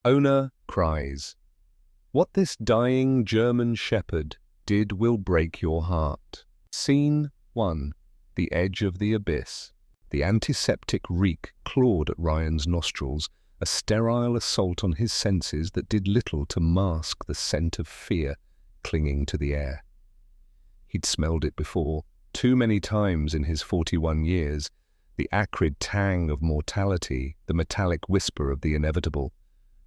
Owner cries. What this dying German shepherd did will break your heart. Scene 1. The edge of the abyss. The antiseptic reek clawed at Ryan's nostrils, a sterile assault on his senses that did little to mask the scent of fear clinging to the air. He'd smelled it before, too many times in his 41 years, the acrid tang of mortality, the metallic whisper of the inevitable.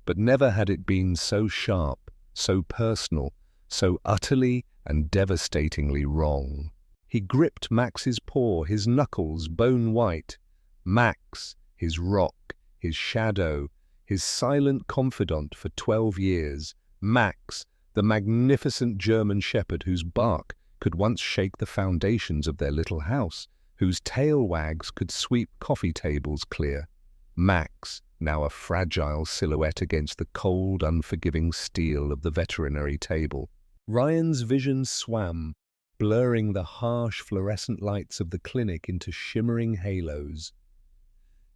But never had it been so sharp, so personal, so utterly and devastatingly wrong. He gripped Max's paw, his knuckles bone white. Max, his rock, his shadow, his silent confidant for 12 years. Max, the magnificent German shepherd whose bark could once shake the foundations of their little house, whose tail wags could sweep coffee tables clear. Max, now a fragile silhouette against the cold, unforgiving steel of the veterinary table. Ryan's vision swam, blurring the harsh fluorescent lights of the clinic into shimmering halos.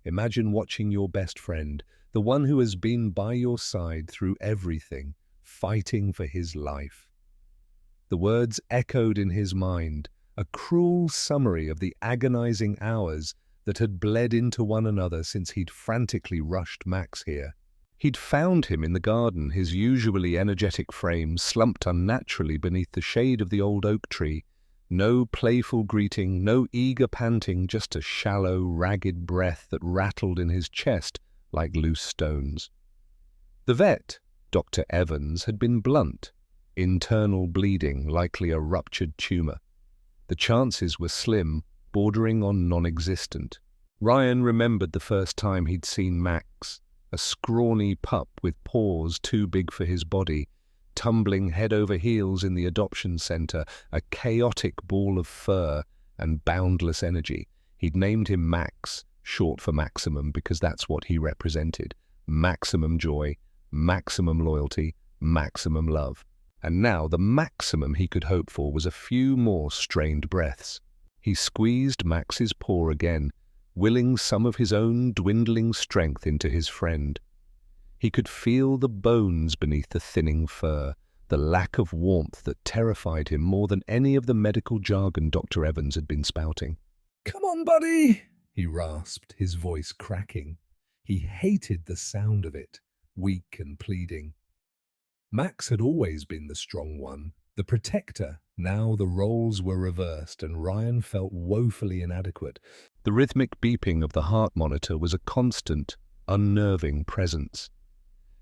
Imagine watching your best friend, the one who has been by your side through everything, fighting for his life. The words echoed in his mind, a cruel summary of the agonizing hours that had bled into one another since he'd frantically rushed Max here. He'd found him in the garden, his usually energetic frame slumped unnaturally beneath the shade of the old oak tree. No playful greeting, no eager panting, just a shallow, ragged breath that rattled in his chest like loose stones. The vet, Dr. Evans, had been blunt. Internal bleeding, likely a ruptured tumor. The chances were slim, bordering on non-existent. Ryan remembered the first time he'd seen Max, a scrawny pup with paws too big for his body, tumbling head over heels in the adoption center, a chaotic ball of fur and boundless energy. He'd named him Max, short for maximum, because that's what he represented. Maximum joy, maximum loyalty, maximum love. And now the maximum he could hope for was a few more strained breaths. He squeezed Max's paw again, willing some of his own dwindling strength into his friend. He could feel the bones beneath the thinning fur, the lack of warmth that terrified him more than any of the medical jargon Dr. Evans had been spouting. "Come on, buddy," he rasped, his voice cracking. He hated the sound of it, weak and pleading. Max had always been the strong one, the protector. Now the roles were reversed and Ryan felt woefully inadequate. The rhythmic beeping of the heart monitor was a constant, unnerving presence.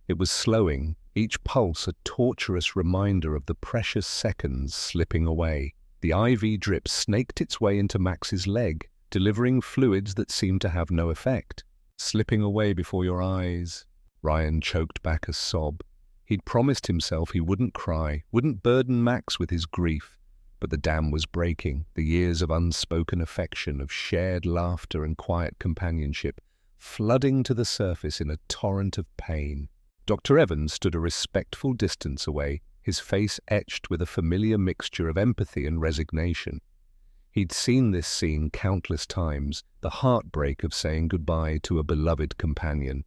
It was slowing, each pulse a torturous reminder of the precious seconds slipping away. The IV drip snaked its way into Max's leg, delivering fluids that seemed to have no effect. Slipping away before your eyes. Ryan choked back a sob. He'd promised himself he wouldn't cry, wouldn't burden Max with his grief. But the dam was breaking, the years of unspoken affection, of shared laughter and quiet companionship, flooding to the surface in a torrent of pain. Dr. Evans stood a respectful distance away, his face etched with a familiar mixture of empathy and resignation. He'd seen this scene countless times, the heartbreak of saying goodbye to a beloved companion.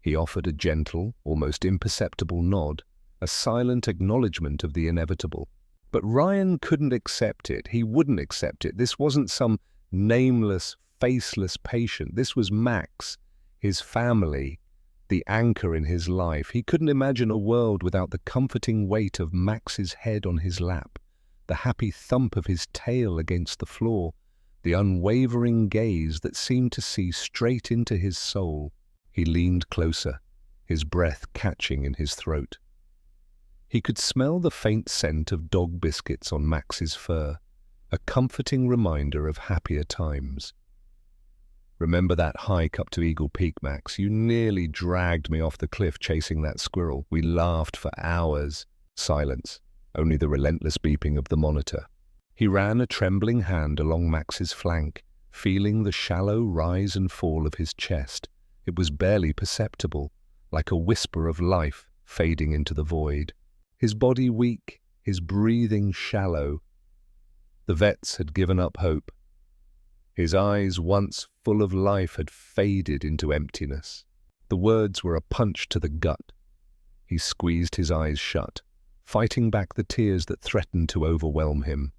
He offered a gentle, almost imperceptible nod, a silent acknowledgement of the inevitable. But Ryan couldn't accept it. He wouldn't accept it. This wasn't some nameless, faceless patient. This was Max, his family, the anchor in his life. He couldn't imagine a world without the comforting weight of Max's head on his lap, the happy thump of his tail against the floor, the unwavering gaze that seemed to see straight into his soul. He leaned closer, his breath catching in his throat. He could smell the faint scent of dog biscuits on Max's fur, a comforting reminder of happier times. "Remember that hike up to Eagle Peak, Max? You nearly dragged me off the cliff chasing that squirrel. We laughed for hours." Silence, only the relentless beeping of the monitor. He ran a trembling hand along Max's flank, feeling the shallow rise and fall of his chest. It was barely perceptible, like a whisper of life fading into the void. His body weak, his breathing shallow. The vets had given up hope. His eyes, once full of life, had faded into emptiness. The words were a punch to the gut. He squeezed his eyes shut, fighting back the tears that threatened to overwhelm him.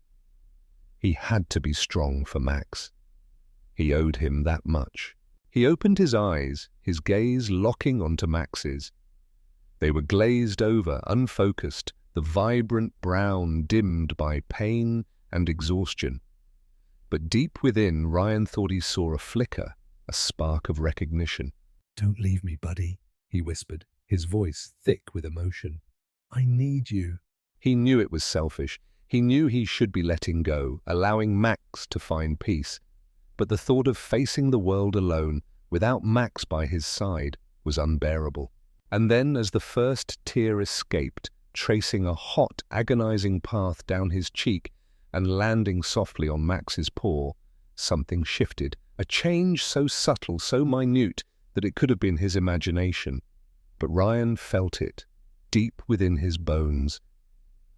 He had to be strong for Max. He owed him that much. He opened his eyes, his gaze locking onto Max's. They were glazed over, unfocused, the vibrant brown dimmed by pain and exhaustion. But deep within, Ryan thought he saw a flicker, a spark of recognition. "Don't leave me, buddy," he whispered, his voice thick with emotion. "I need you." He knew it was selfish. He knew he should be letting go, allowing Max to find peace. But the thought of facing the world alone, without Max by his side, was unbearable. And then, as the first tear escaped, tracing a hot, agonizing path down his cheek and landing softly on Max's paw, something shifted, a change so subtle, so minute, that it could have been his imagination. But Ryan felt it, deep within his bones.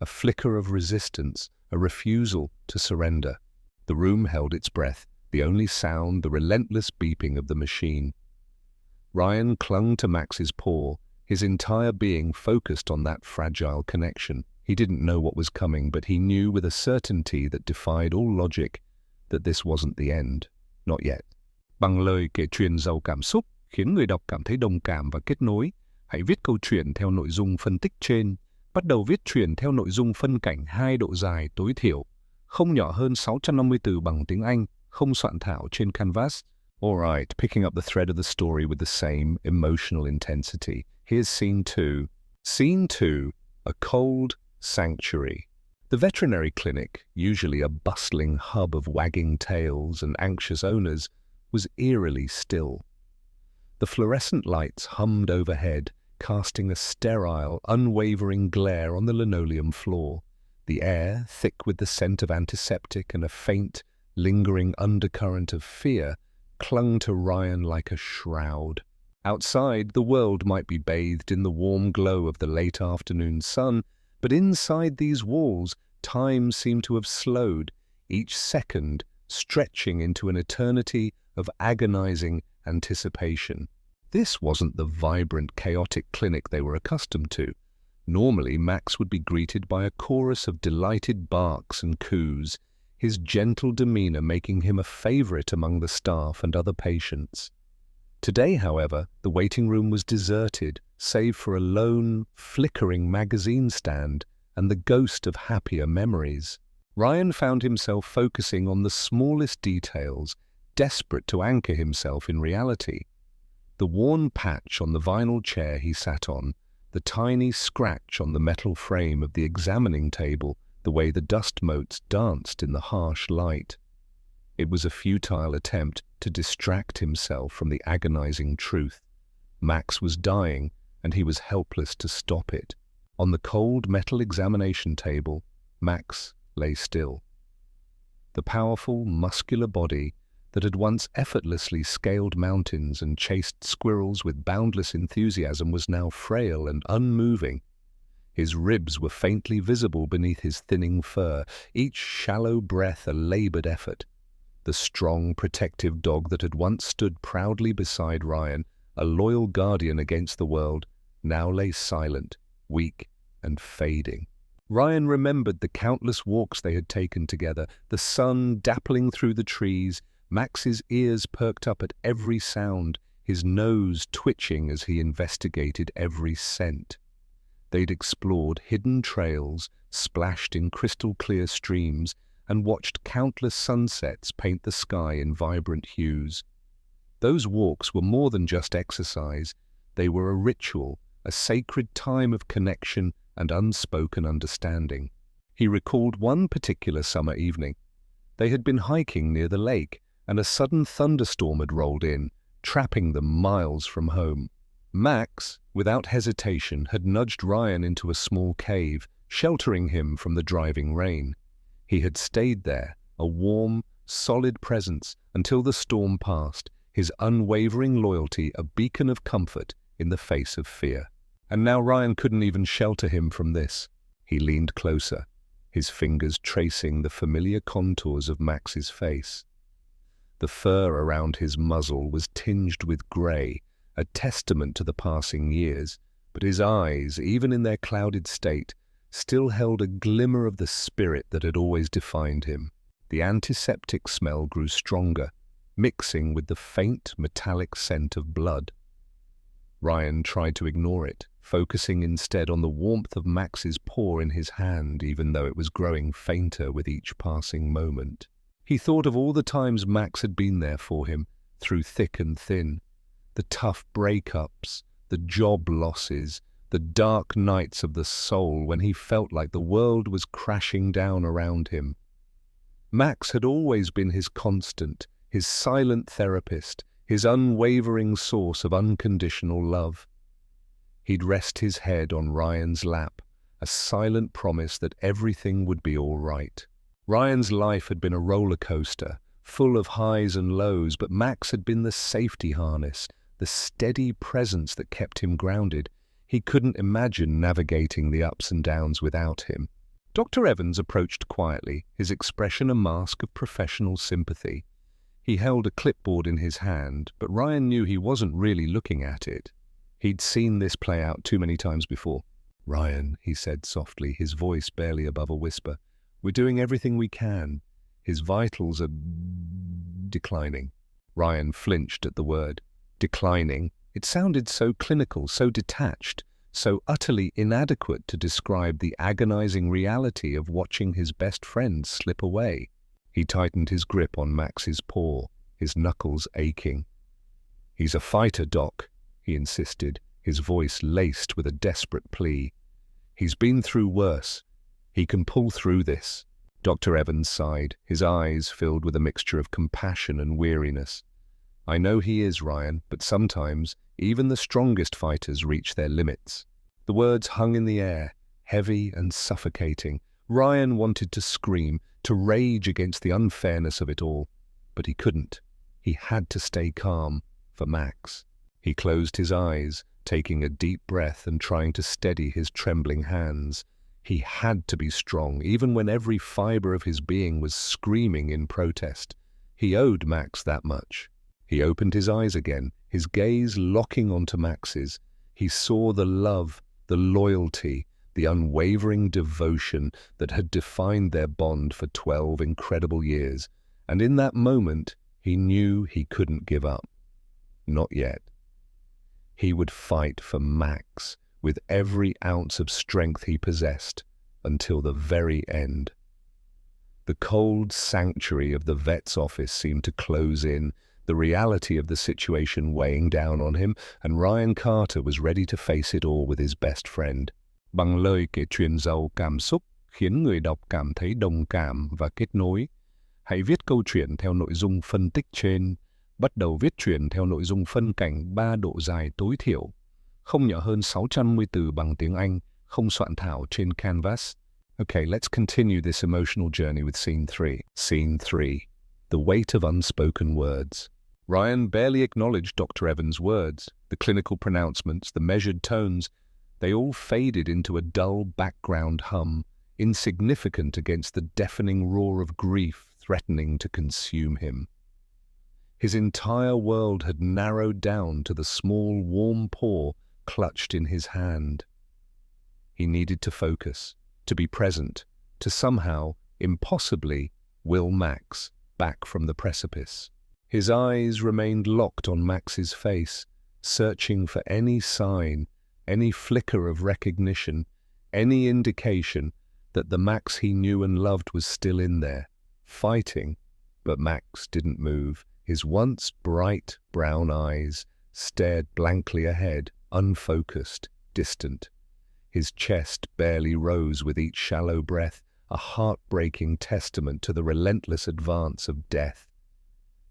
A flicker of resistance, a refusal to surrender. The room held its breath, the only sound, the relentless beeping of the machine. Ryan clung to Max's paw, his entire being focused on that fragile connection. He didn't know what was coming, but he knew with a certainty that defied all logic that this wasn't the end. Not yet. Bằng lời kể chuyện giàu cảm xúc, khiến người đọc cảm thấy đồng cảm và kết nối. Hãy viết câu chuyện theo nội dung phân tích trên. Bắt đầu viết truyện theo nội dung phân cảnh 2 độ dài tối thiểu, không nhỏ hơn 650 từ bằng tiếng Anh, không soạn thảo trên Canvas. All right, picking up the thread of the story with the same emotional intensity. Here's Scene 2. Scene 2, a cold sanctuary. The veterinary clinic, usually a bustling hub of wagging tails and anxious owners, was eerily still. The fluorescent lights hummed overhead, casting a sterile, unwavering glare on the linoleum floor. The air, thick with the scent of antiseptic and a faint, lingering undercurrent of fear, clung to Ryan like a shroud. Outside, the world might be bathed in the warm glow of the late afternoon sun, but inside these walls, time seemed to have slowed, each second stretching into an eternity of agonizing anticipation. This wasn't the vibrant, chaotic clinic they were accustomed to. Normally, Max would be greeted by a chorus of delighted barks and coos, his gentle demeanor making him a favorite among the staff and other patients. Today, however, the waiting room was deserted, save for a lone, flickering magazine stand and the ghost of happier memories. Ryan found himself focusing on the smallest details, desperate to anchor himself in reality. The worn patch on the vinyl chair he sat on, the tiny scratch on the metal frame of the examining table, the way the dust motes danced in the harsh light. It was a futile attempt to distract himself from the agonizing truth. Max was dying, and he was helpless to stop it. On the cold metal examination table, Max lay still. The powerful, muscular body that had once effortlessly scaled mountains and chased squirrels with boundless enthusiasm was now frail and unmoving. His ribs were faintly visible beneath his thinning fur, each shallow breath a labored effort. The strong, protective dog that had once stood proudly beside Ryan, a loyal guardian against the world, now lay silent, weak, and fading. Ryan remembered the countless walks they had taken together, the sun dappling through the trees, Max's ears perked up at every sound, his nose twitching as he investigated every scent. They'd explored hidden trails, splashed in crystal-clear streams, and watched countless sunsets paint the sky in vibrant hues. Those walks were more than just exercise. They were a ritual, a sacred time of connection and unspoken understanding. He recalled one particular summer evening. They had been hiking near the lake, and a sudden thunderstorm had rolled in, trapping them miles from home. Max, without hesitation, had nudged Ryan into a small cave, sheltering him from the driving rain. He had stayed there, a warm, solid presence, until the storm passed, his unwavering loyalty a beacon of comfort in the face of fear. And now Ryan couldn't even shelter him from this. He leaned closer, his fingers tracing the familiar contours of Max's face. The fur around his muzzle was tinged with grey, a testament to the passing years, but his eyes, even in their clouded state, still held a glimmer of the spirit that had always defined him. The antiseptic smell grew stronger, mixing with the faint metallic scent of blood. Ryan tried to ignore it, focusing instead on the warmth of Max's paw in his hand, even though it was growing fainter with each passing moment. He thought of all the times Max had been there for him, through thick and thin. The tough breakups, the job losses, the dark nights of the soul when he felt like the world was crashing down around him. Max had always been his constant, his silent therapist, his unwavering source of unconditional love. He'd rest his head on Ryan's lap, a silent promise that everything would be all right. Ryan's life had been a roller coaster, full of highs and lows, but Max had been the safety harness, the steady presence that kept him grounded. He couldn't imagine navigating the ups and downs without him. Dr. Evans approached quietly, his expression a mask of professional sympathy. He held a clipboard in his hand, but Ryan knew he wasn't really looking at it. He'd seen this play out too many times before. "Ryan," he said softly, his voice barely above a whisper, "we're doing everything we can. His vitals are declining." Ryan flinched at the word. Declining. It sounded so clinical, so detached, so utterly inadequate to describe the agonizing reality of watching his best friend slip away. He tightened his grip on Max's paw, his knuckles aching. "He's a fighter, Doc," he insisted, his voice laced with a desperate plea. "He's been through worse. He can pull through this." Dr. Evans sighed, his eyes filled with a mixture of compassion and weariness. "I know he is, Ryan, but sometimes even the strongest fighters reach their limits." The words hung in the air, heavy and suffocating. Ryan wanted to scream, to rage against the unfairness of it all, but he couldn't. He had to stay calm for Max. He closed his eyes, taking a deep breath and trying to steady his trembling hands. He had to be strong, even when every fiber of his being was screaming in protest. He owed Max that much. He opened his eyes again, his gaze locking onto Max's. He saw the love, the loyalty, the unwavering devotion that had defined their bond for 12 incredible years. And in that moment, he knew he couldn't give up. Not yet. He would fight for Max with every ounce of strength he possessed until the very end. The cold sanctuary of the vet's office seemed to close in, the reality of the situation weighing down on him, and Ryan Carter was ready to face it all with his best friend. Bằng lời kể chuyện giàu cảm xúc khiến người đọc cảm thấy đồng cảm và kết nối. Hãy viết câu chuyện theo nội dung phân tích trên. Bắt đầu viết truyện theo nội dung phân cảnh 3 độ dài tối thiểu, không nhỏ hơn 650 từ bằng tiếng Anh, không soạn thảo trên Canvas. Okay, let's continue this emotional journey with Scene 3. Scene 3. The weight of unspoken words. Ryan barely acknowledged Dr. Evans' words. The clinical pronouncements, the measured tones, they all faded into a dull background hum, insignificant against the deafening roar of grief threatening to consume him. His entire world had narrowed down to the small, warm paw clutched in his hand. He needed to focus, to be present, to somehow, impossibly, will Max back from the precipice. His eyes remained locked on Max's face, searching for any sign, any flicker of recognition, any indication that the Max he knew and loved was still in there, fighting. But Max didn't move. His once bright brown eyes stared blankly ahead, unfocused, distant. His chest barely rose with each shallow breath, a heartbreaking testament to the relentless advance of death.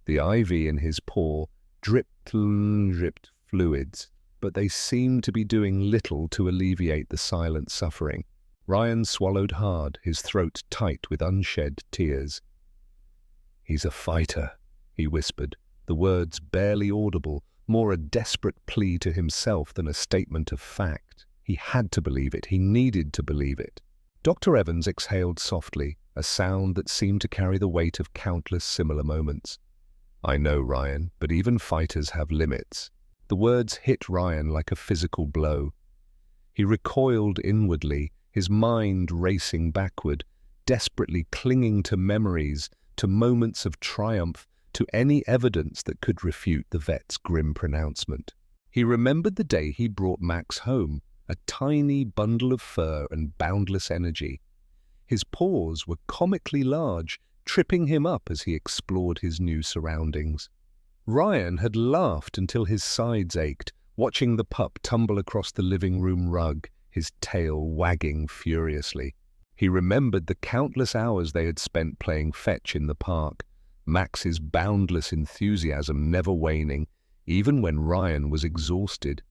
The IV in his paw dripped fluids, but they seemed to be doing little to alleviate the silent suffering. Ryan swallowed hard, his throat tight with unshed tears. "He's a fighter," he whispered, the words barely audible, more a desperate plea to himself than a statement of fact. He had to believe it. He needed to believe it. Dr. Evans exhaled softly, a sound that seemed to carry the weight of countless similar moments. "I know, Ryan, but even fighters have limits." The words hit Ryan like a physical blow. He recoiled inwardly, his mind racing backward, desperately clinging to memories, to moments of triumph, to any evidence that could refute the vet's grim pronouncement. He remembered the day he brought Max home, a tiny bundle of fur and boundless energy. His paws were comically large, tripping him up as he explored his new surroundings. Ryan had laughed until his sides ached, watching the pup tumble across the living room rug, his tail wagging furiously. He remembered the countless hours they had spent playing fetch in the park, Max's boundless enthusiasm never waning, even when Ryan was exhausted.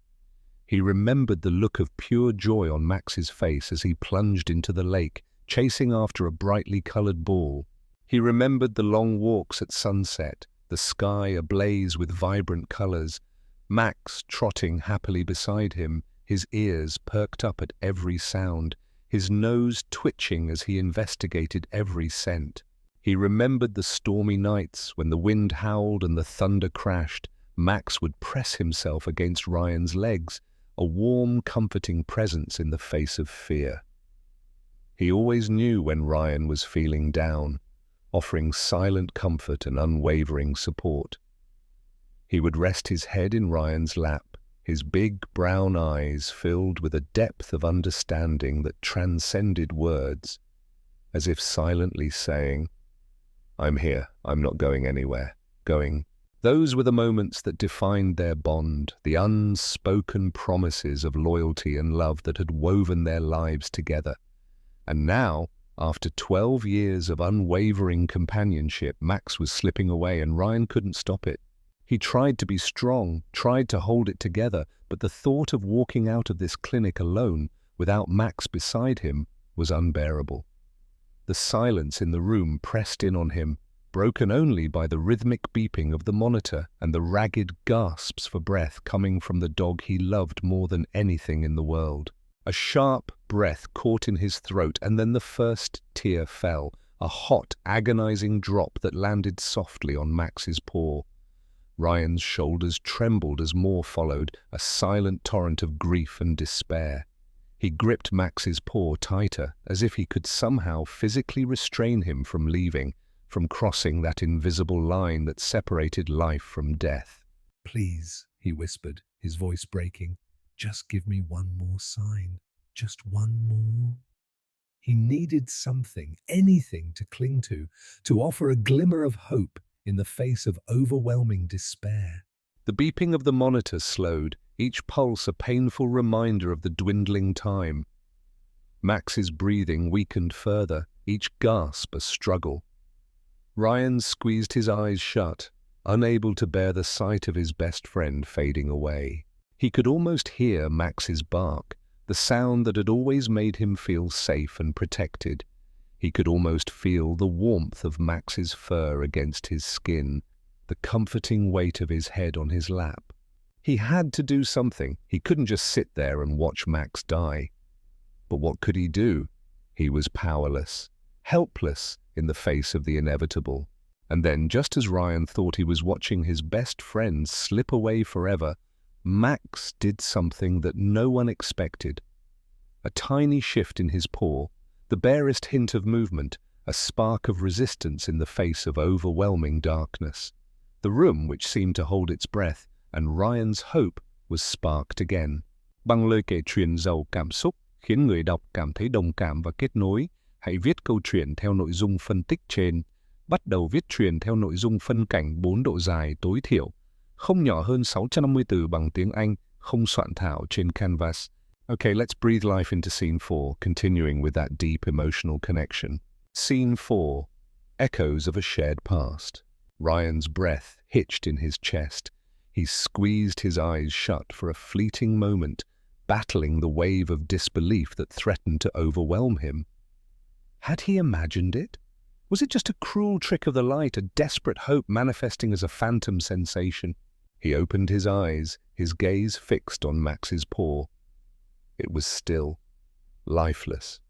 He remembered the look of pure joy on Max's face as he plunged into the lake, chasing after a brightly colored ball. He remembered the long walks at sunset, the sky ablaze with vibrant colors, Max trotting happily beside him, his ears perked up at every sound, his nose twitching as he investigated every scent. He remembered the stormy nights when the wind howled and the thunder crashed. Max would press himself against Ryan's legs, a warm, comforting presence in the face of fear. He always knew when Ryan was feeling down, offering silent comfort and unwavering support. He would rest his head in Ryan's lap, his big brown eyes filled with a depth of understanding that transcended words, as if silently saying, "I'm here, I'm not going anywhere, going." Those were the moments that defined their bond, the unspoken promises of loyalty and love that had woven their lives together. And now, after 12 years of unwavering companionship, Max was slipping away and Ryan couldn't stop it. He tried to be strong, tried to hold it together, but the thought of walking out of this clinic alone, without Max beside him, was unbearable. The silence in the room pressed in on him, broken only by the rhythmic beeping of the monitor and the ragged gasps for breath coming from the dog he loved more than anything in the world. A sharp breath caught in his throat, and then the first tear fell, a hot, agonizing drop that landed softly on Max's paw. Ryan's shoulders trembled as more followed, a silent torrent of grief and despair. He gripped Max's paw tighter, as if he could somehow physically restrain him from leaving, from crossing that invisible line that separated life from death. "Please," he whispered, his voice breaking, "just give me one more sign. Just one more." He needed something, anything to cling to offer a glimmer of hope in the face of overwhelming despair. The beeping of the monitor slowed, each pulse a painful reminder of the dwindling time. Max's breathing weakened further, each gasp a struggle. Ryan squeezed his eyes shut, unable to bear the sight of his best friend fading away. He could almost hear Max's bark, the sound that had always made him feel safe and protected. He could almost feel the warmth of Max's fur against his skin, the comforting weight of his head on his lap. He had to do something. He couldn't just sit there and watch Max die. But what could he do? He was powerless, helpless in the face of the inevitable. And then, just as Ryan thought he was watching his best friend slip away forever, Max did something that no one expected. A tiny shift in his paw, the barest hint of movement, a spark of resistance in the face of overwhelming darkness. The room, which seemed to hold its breath, and Ryan's hope, was sparked again. Bằng lời kể truyền giàu cảm xúc, khiến người đọc cảm thấy đồng cảm và kết nối, hãy viết câu chuyện theo nội dung phân tích trên. Bắt đầu viết truyện theo nội dung phân cảnh 4 độ dài tối thiểu, không nhỏ hơn 650 từ bằng tiếng Anh, không soạn thảo trên Canvas. Okay, let's breathe life into Scene 4, continuing with that deep emotional connection. Scene 4. Echoes of a shared past. Ryan's breath hitched in his chest. He squeezed his eyes shut for a fleeting moment, battling the wave of disbelief that threatened to overwhelm him. Had he imagined it? Was it just a cruel trick of the light, a desperate hope manifesting as a phantom sensation? He opened his eyes, his gaze fixed on Max's paw. It was still, lifeless.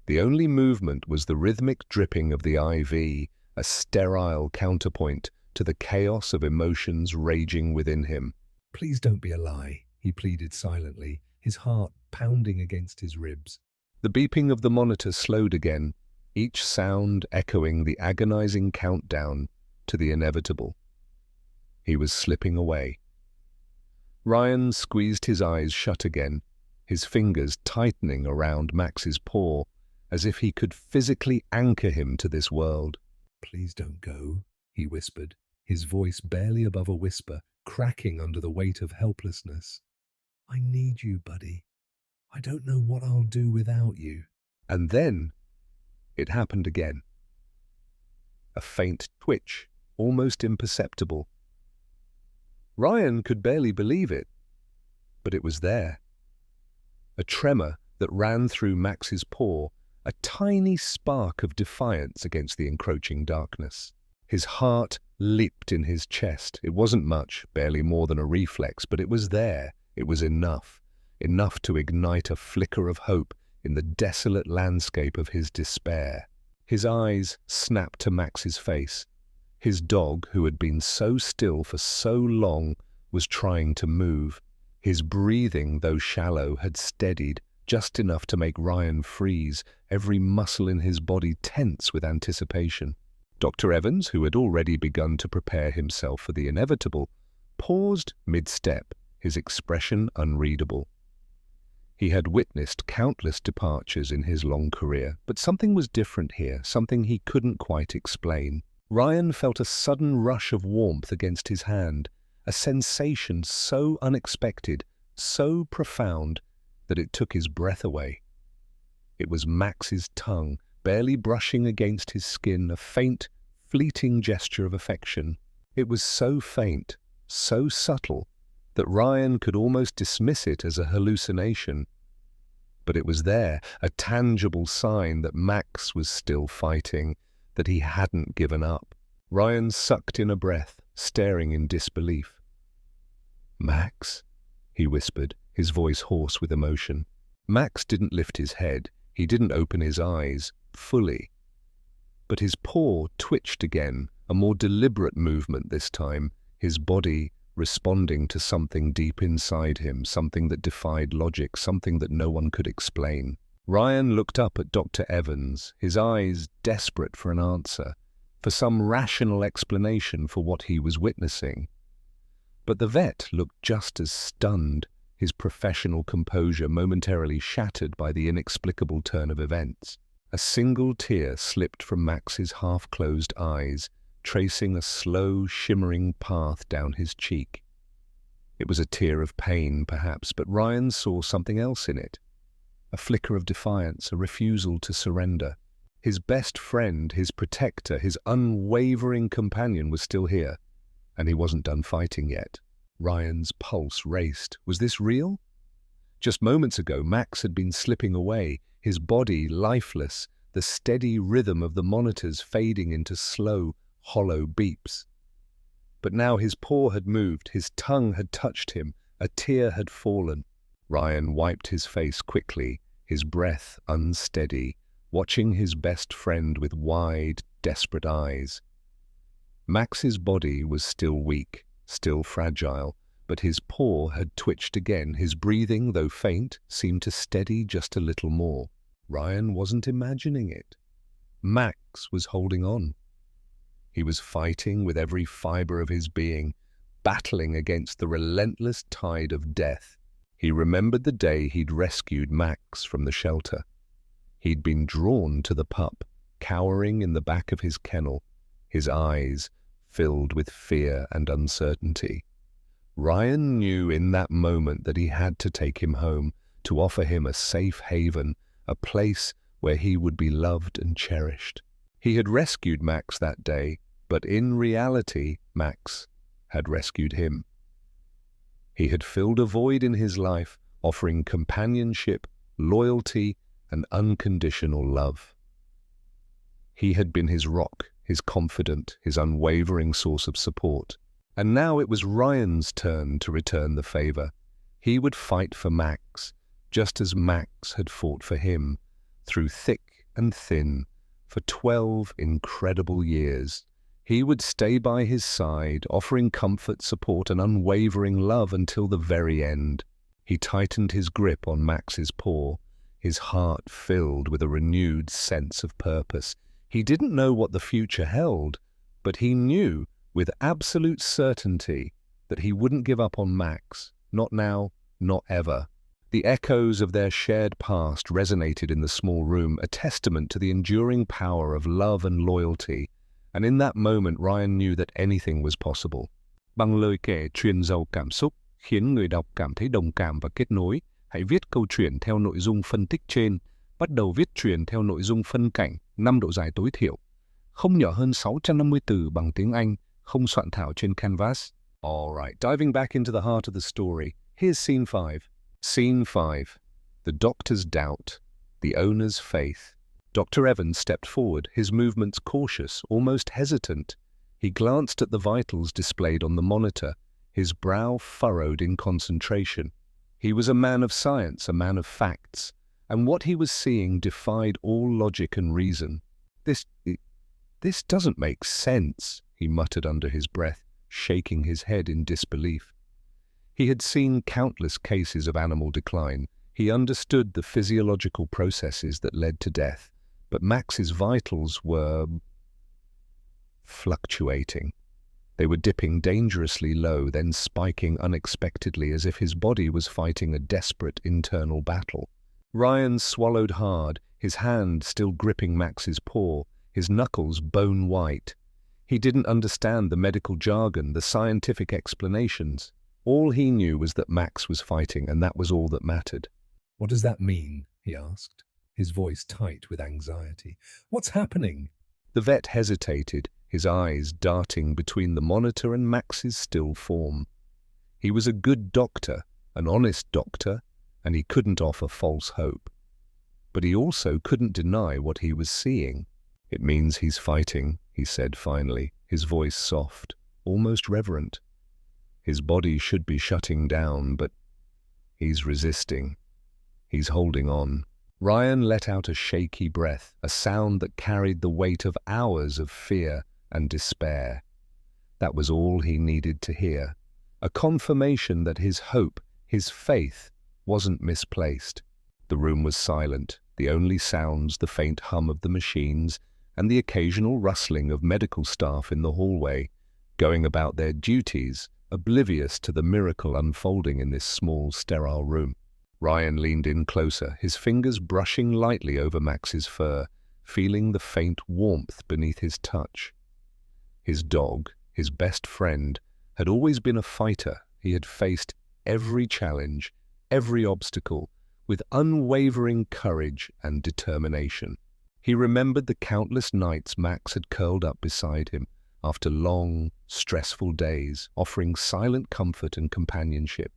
The only movement was the rhythmic dripping of the IV, a sterile counterpoint to the chaos of emotions raging within him. Please don't be a lie, he pleaded silently, his heart pounding against his ribs. The beeping of the monitor slowed again, each sound echoing the agonizing countdown to the inevitable. He was slipping away. Ryan squeezed his eyes shut again, his fingers tightening around Max's paw, as if he could physically anchor him to this world. Please don't go, he whispered, his voice barely above a whisper, cracking under the weight of helplessness. I need you, buddy. I don't know what I'll do without you. And then it happened again. A faint twitch, almost imperceptible. Ryan could barely believe it, but it was there. A tremor that ran through Max's paw, a tiny spark of defiance against the encroaching darkness. His heart leaped in his chest. It wasn't much, barely more than a reflex, but it was there. It was enough to ignite a flicker of hope in the desolate landscape of his despair. His eyes snapped to Max's face. His dog, who had been so still for so long, was trying to move. His breathing, though shallow, had steadied just enough to make Ryan freeze, every muscle in his body tense with anticipation. Dr. Evans, who had already begun to prepare himself for the inevitable, paused mid-step, his expression unreadable. He had witnessed countless departures in his long career, but something was different here, something he couldn't quite explain. Ryan felt a sudden rush of warmth against his hand, a sensation so unexpected, so profound, that it took his breath away. It was Max's tongue, barely brushing against his skin, a faint, fleeting gesture of affection. It was so faint, so subtle, that Ryan could almost dismiss it as a hallucination. But it was there, a tangible sign that Max was still fighting, that he hadn't given up. Ryan sucked in a breath, staring in disbelief. "Max?" he whispered, his voice hoarse with emotion. Max didn't lift his head. He didn't open his eyes, fully. But his paw twitched again, a more deliberate movement this time, his body responding to something deep inside him, something that defied logic, something that no one could explain. Ryan looked up at Dr. Evans, his eyes desperate for an answer, for some rational explanation for what he was witnessing. But the vet looked just as stunned, his professional composure momentarily shattered by the inexplicable turn of events. A single tear slipped from Max's half-closed eyes, tracing a slow, shimmering path down his cheek. It was a tear of pain, perhaps, but Ryan saw something else in it. A flicker of defiance, a refusal to surrender. His best friend, his protector, his unwavering companion was still here, and he wasn't done fighting yet. Ryan's pulse raced. Was this real? Just moments ago, Max had been slipping away, his body lifeless, the steady rhythm of the monitors fading into slow, hollow beeps. But now his paw had moved, his tongue had touched him, a tear had fallen. Ryan wiped his face quickly, his breath unsteady, watching his best friend with wide, desperate eyes. Max's body was still weak, still fragile, but his paw had twitched again. His breathing, though faint, seemed to steady just a little more. Ryan wasn't imagining it. Max was holding on. He was fighting with every fiber of his being, battling against the relentless tide of death. He remembered the day he'd rescued Max from the shelter. He'd been drawn to the pup, cowering in the back of his kennel, his eyes filled with fear and uncertainty. Ryan knew in that moment that he had to take him home, to offer him a safe haven, a place where he would be loved and cherished. He had rescued Max that day, but in reality, Max had rescued him. He had filled a void in his life, offering companionship, loyalty, and unconditional love. He had been his rock, his confidant, his unwavering source of support. And now it was Ryan's turn to return the favor. He would fight for Max, just as Max had fought for him, through thick and thin, for 12 incredible years. He would stay by his side, offering comfort, support, and unwavering love until the very end. He tightened his grip on Max's paw, his heart filled with a renewed sense of purpose. He didn't know what the future held, but he knew with absolute certainty that he wouldn't give up on Max, not now, not ever. The echoes of their shared past resonated in the small room, a testament to the enduring power of love and loyalty. And in that moment, Ryan knew that anything was possible. Bằng lời kể truyền giàu cảm xúc, khiến người đọc cảm thấy đồng cảm và kết nối. Hãy viết câu chuyện theo nội dung phân tích trên. Bắt đầu viết truyện theo nội dung phân cảnh, 5 độ dài tối thiểu. Không nhỏ hơn 650 từ bằng tiếng Anh, không soạn thảo trên Canvas. All right, diving back into the heart of the story, here's Scene 5. Scene 5. The doctor's doubt, the owner's faith. Dr. Evans stepped forward, his movements cautious, almost hesitant. He glanced at the vitals displayed on the monitor, his brow furrowed in concentration. He was a man of science, a man of facts, and what he was seeing defied all logic and reason. This doesn't make sense, he muttered under his breath, shaking his head in disbelief. He had seen countless cases of animal decline. He understood the physiological processes that led to death, but Max's vitals were fluctuating. They were dipping dangerously low, then spiking unexpectedly as if his body was fighting a desperate internal battle. Ryan swallowed hard, his hand still gripping Max's paw, his knuckles bone white. He didn't understand the medical jargon, the scientific explanations. All he knew was that Max was fighting, and that was all that mattered. What does that mean? He asked, his voice tight with anxiety. What's happening? The vet hesitated, his eyes darting between the monitor and Max's still form. He was a good doctor, an honest doctor, and he couldn't offer false hope. But he also couldn't deny what he was seeing. It means he's fighting, he said finally, his voice soft, almost reverent. His body should be shutting down, but he's resisting. He's holding on. Ryan let out a shaky breath, a sound that carried the weight of hours of fear and despair. That was all he needed to hear, a confirmation that his hope, his faith, wasn't misplaced. The room was silent, the only sounds the faint hum of the machines and the occasional rustling of medical staff in the hallway, going about their duties, oblivious to the miracle unfolding in this small, sterile room. Ryan leaned in closer, his fingers brushing lightly over Max's fur, feeling the faint warmth beneath his touch. His dog, his best friend, had always been a fighter. He had faced every challenge, every obstacle, with unwavering courage and determination. He remembered the countless nights Max had curled up beside him, after long, stressful days, offering silent comfort and companionship.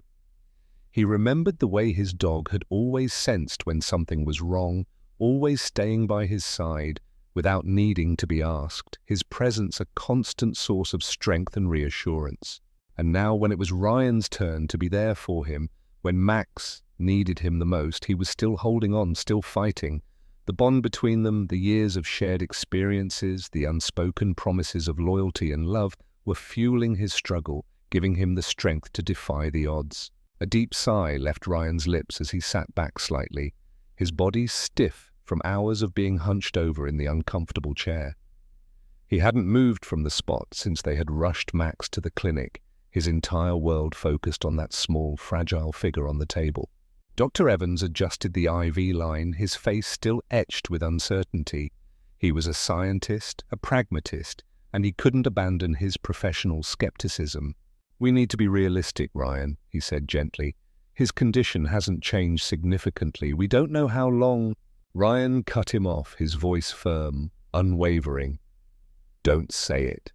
He remembered the way his dog had always sensed when something was wrong, always staying by his side without needing to be asked, his presence a constant source of strength and reassurance. And now, when it was Ryan's turn to be there for him, when Max needed him the most, he was still holding on, still fighting. The bond between them, the years of shared experiences, the unspoken promises of loyalty and love were fueling his struggle, giving him the strength to defy the odds. A deep sigh left Ryan's lips as he sat back slightly, his body stiff from hours of being hunched over in the uncomfortable chair. He hadn't moved from the spot since they had rushed Max to the clinic, his entire world focused on that small, fragile figure on the table. Dr. Evans adjusted the IV line, his face still etched with uncertainty. He was a scientist, a pragmatist, and he couldn't abandon his professional skepticism. "We need to be realistic, Ryan," he said gently. "His condition hasn't changed significantly. We don't know how long—" Ryan cut him off, his voice firm, unwavering. "Don't say it."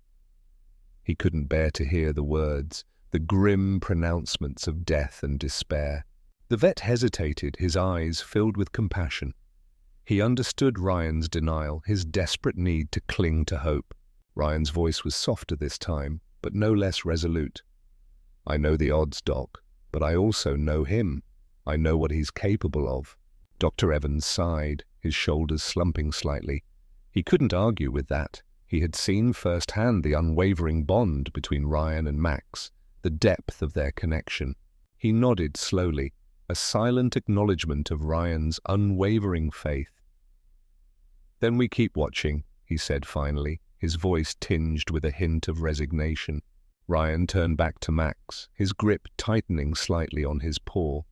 He couldn't bear to hear the words, the grim pronouncements of death and despair. The vet hesitated, his eyes filled with compassion. He understood Ryan's denial, his desperate need to cling to hope. Ryan's voice was softer this time, but no less resolute. "I know the odds, Doc, but I also know him. I know what he's capable of." Dr. Evans sighed, his shoulders slumping slightly. He couldn't argue with that. He had seen firsthand the unwavering bond between Ryan and Max, the depth of their connection. He nodded slowly, a silent acknowledgement of Ryan's unwavering faith. "Then we keep watching," he said finally, his voice tinged with a hint of resignation. Ryan turned back to Max, his grip tightening slightly on his paw.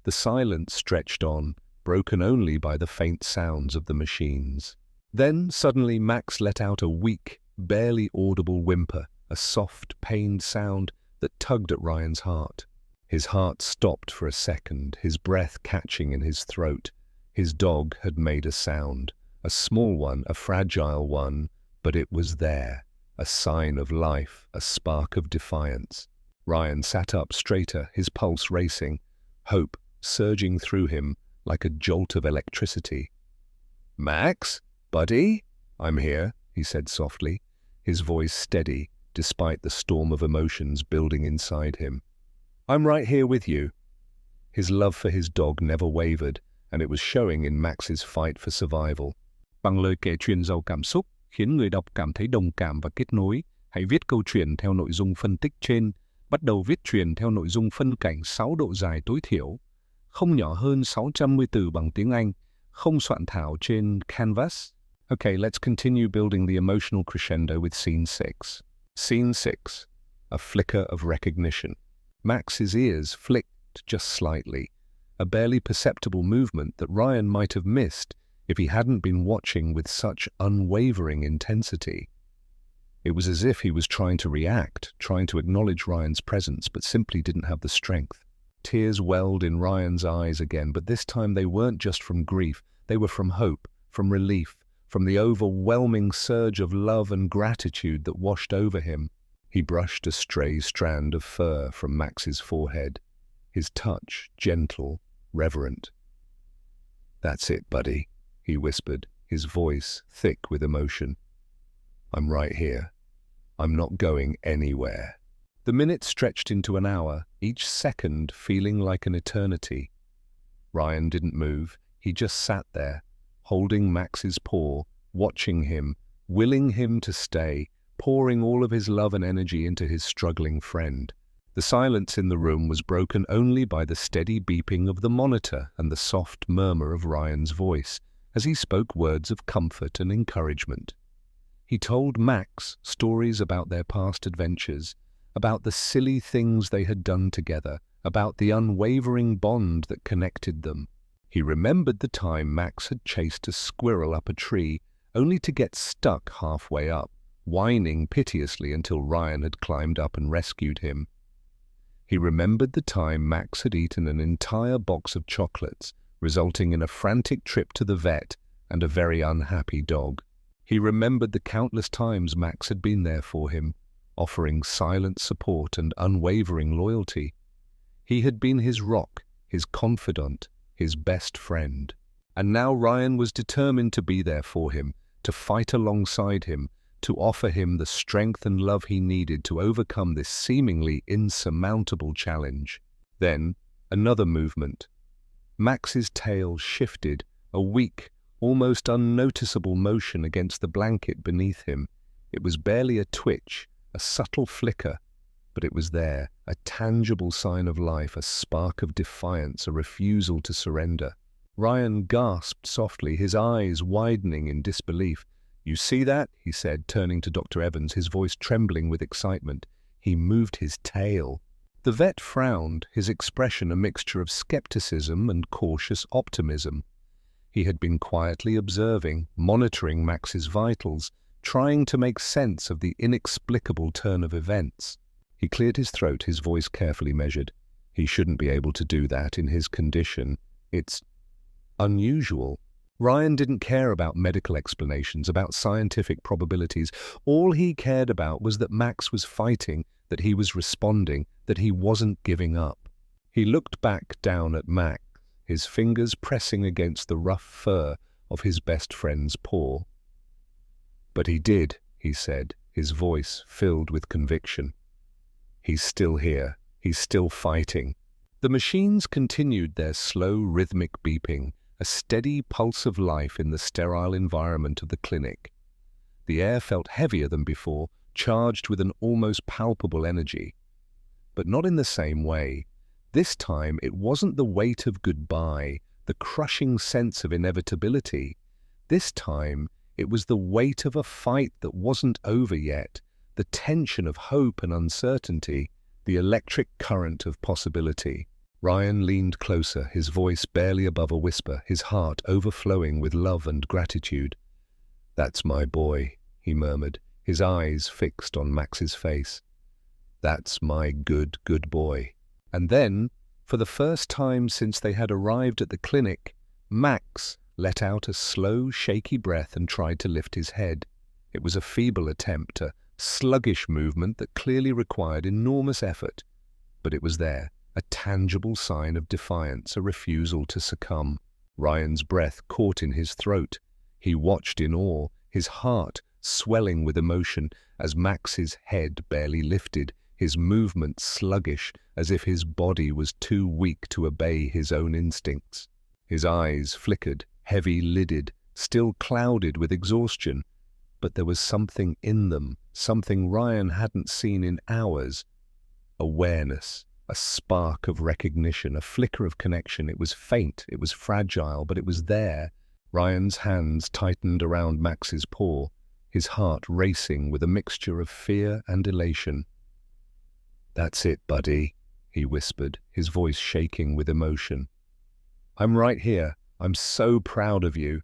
The silence stretched on, broken only by the faint sounds of the machines. Then, suddenly, Max let out a weak, barely audible whimper, a soft, pained sound that tugged at Ryan's heart. His heart stopped for a second, his breath catching in his throat. His dog had made a sound, a small one, a fragile one, but it was there, a sign of life, a spark of defiance. Ryan sat up straighter, his pulse racing, hope surging through him like a jolt of electricity. "Max? Buddy?" "I'm here," he said softly, his voice steady despite the storm of emotions building inside him. "I'm right here with you." His love for his dog never wavered, and it was showing in Max's fight for survival. Bằng lời kể truyền giàu cảm xúc, khiến người đọc cảm thấy đồng cảm và kết nối. Hãy viết câu chuyện theo nội dung phân tích trên. Bắt đầu viết truyện theo nội dung phân cảnh 6 độ dài tối thiểu, không nhỏ hơn 610 từ bằng tiếng Anh, không soạn thảo trên Canvas. Okay, let's continue building the emotional crescendo with Scene 6. Scene 6. A flicker of recognition. Max's ears flicked just slightly, a barely perceptible movement that Ryan might have missed if he hadn't been watching with such unwavering intensity. It was as if he was trying to react, trying to acknowledge Ryan's presence, but simply didn't have the strength. Tears welled in Ryan's eyes again, but this time they weren't just from grief, they were from hope, from relief, from the overwhelming surge of love and gratitude that washed over him. He brushed a stray strand of fur from Max's forehead, his touch gentle, reverent. "That's it, buddy," he whispered, his voice thick with emotion. "I'm right here. I'm not going anywhere." The minutes stretched into an hour, each second feeling like an eternity. Ryan didn't move. He just sat there, holding Max's paw, watching him, willing him to stay, pouring all of his love and energy into his struggling friend. The silence in the room was broken only by the steady beeping of the monitor and the soft murmur of Ryan's voice as he spoke words of comfort and encouragement. He told Max stories about their past adventures, about the silly things they had done together, about the unwavering bond that connected them. He remembered the time Max had chased a squirrel up a tree, only to get stuck halfway up, whining piteously until Ryan had climbed up and rescued him. He remembered the time Max had eaten an entire box of chocolates, resulting in a frantic trip to the vet and a very unhappy dog. He remembered the countless times Max had been there for him, offering silent support and unwavering loyalty. He had been his rock, his confidant, his best friend. And now Ryan was determined to be there for him, to fight alongside him, to offer him the strength and love he needed to overcome this seemingly insurmountable challenge. Then, another movement. Max's tail shifted, a weak, almost unnoticeable motion against the blanket beneath him. It was barely a twitch, a subtle flicker, but it was there, a tangible sign of life, a spark of defiance, a refusal to surrender. Ryan gasped softly, his eyes widening in disbelief. "You see that?" he said, turning to Dr. Evans, his voice trembling with excitement. He moved his tail. The vet frowned, his expression a mixture of skepticism and cautious optimism. He had been quietly observing, monitoring Max's vitals, trying to make sense of the inexplicable turn of events. He cleared his throat, his voice carefully measured. He shouldn't be able to do that in his condition. It's unusual. Ryan didn't care about medical explanations, about scientific probabilities. All he cared about was that Max was fighting, that he was responding, that he wasn't giving up. He looked back down at Max, his fingers pressing against the rough fur of his best friend's paw. "But he did," he said, his voice filled with conviction. "He's still here. He's still fighting." The machines continued their slow, rhythmic beeping, a steady pulse of life in the sterile environment of the clinic. The air felt heavier than before, charged with an almost palpable energy. But not in the same way. This time it wasn't the weight of goodbye, the crushing sense of inevitability. This time it was the weight of a fight that wasn't over yet, the tension of hope and uncertainty, the electric current of possibility. Ryan leaned closer, his voice barely above a whisper, his heart overflowing with love and gratitude. "That's my boy," he murmured, his eyes fixed on Max's face. "That's my good, good boy." And then, for the first time since they had arrived at the clinic, Max let out a slow, shaky breath and tried to lift his head. It was a feeble attempt, a sluggish movement that clearly required enormous effort. But it was there, a tangible sign of defiance, a refusal to succumb. Ryan's breath caught in his throat. He watched in awe, his heart swelling with emotion as Max's head barely lifted, his movement sluggish, as if his body was too weak to obey his own instincts. His eyes flickered, heavy-lidded, still clouded with exhaustion. But there was something in them, something Ryan hadn't seen in hours. Awareness, a spark of recognition, a flicker of connection. It was faint, it was fragile, but it was there. Ryan's hands tightened around Max's paw, his heart racing with a mixture of fear and elation. "That's it, buddy," he whispered, his voice shaking with emotion. "I'm right here. I'm so proud of you."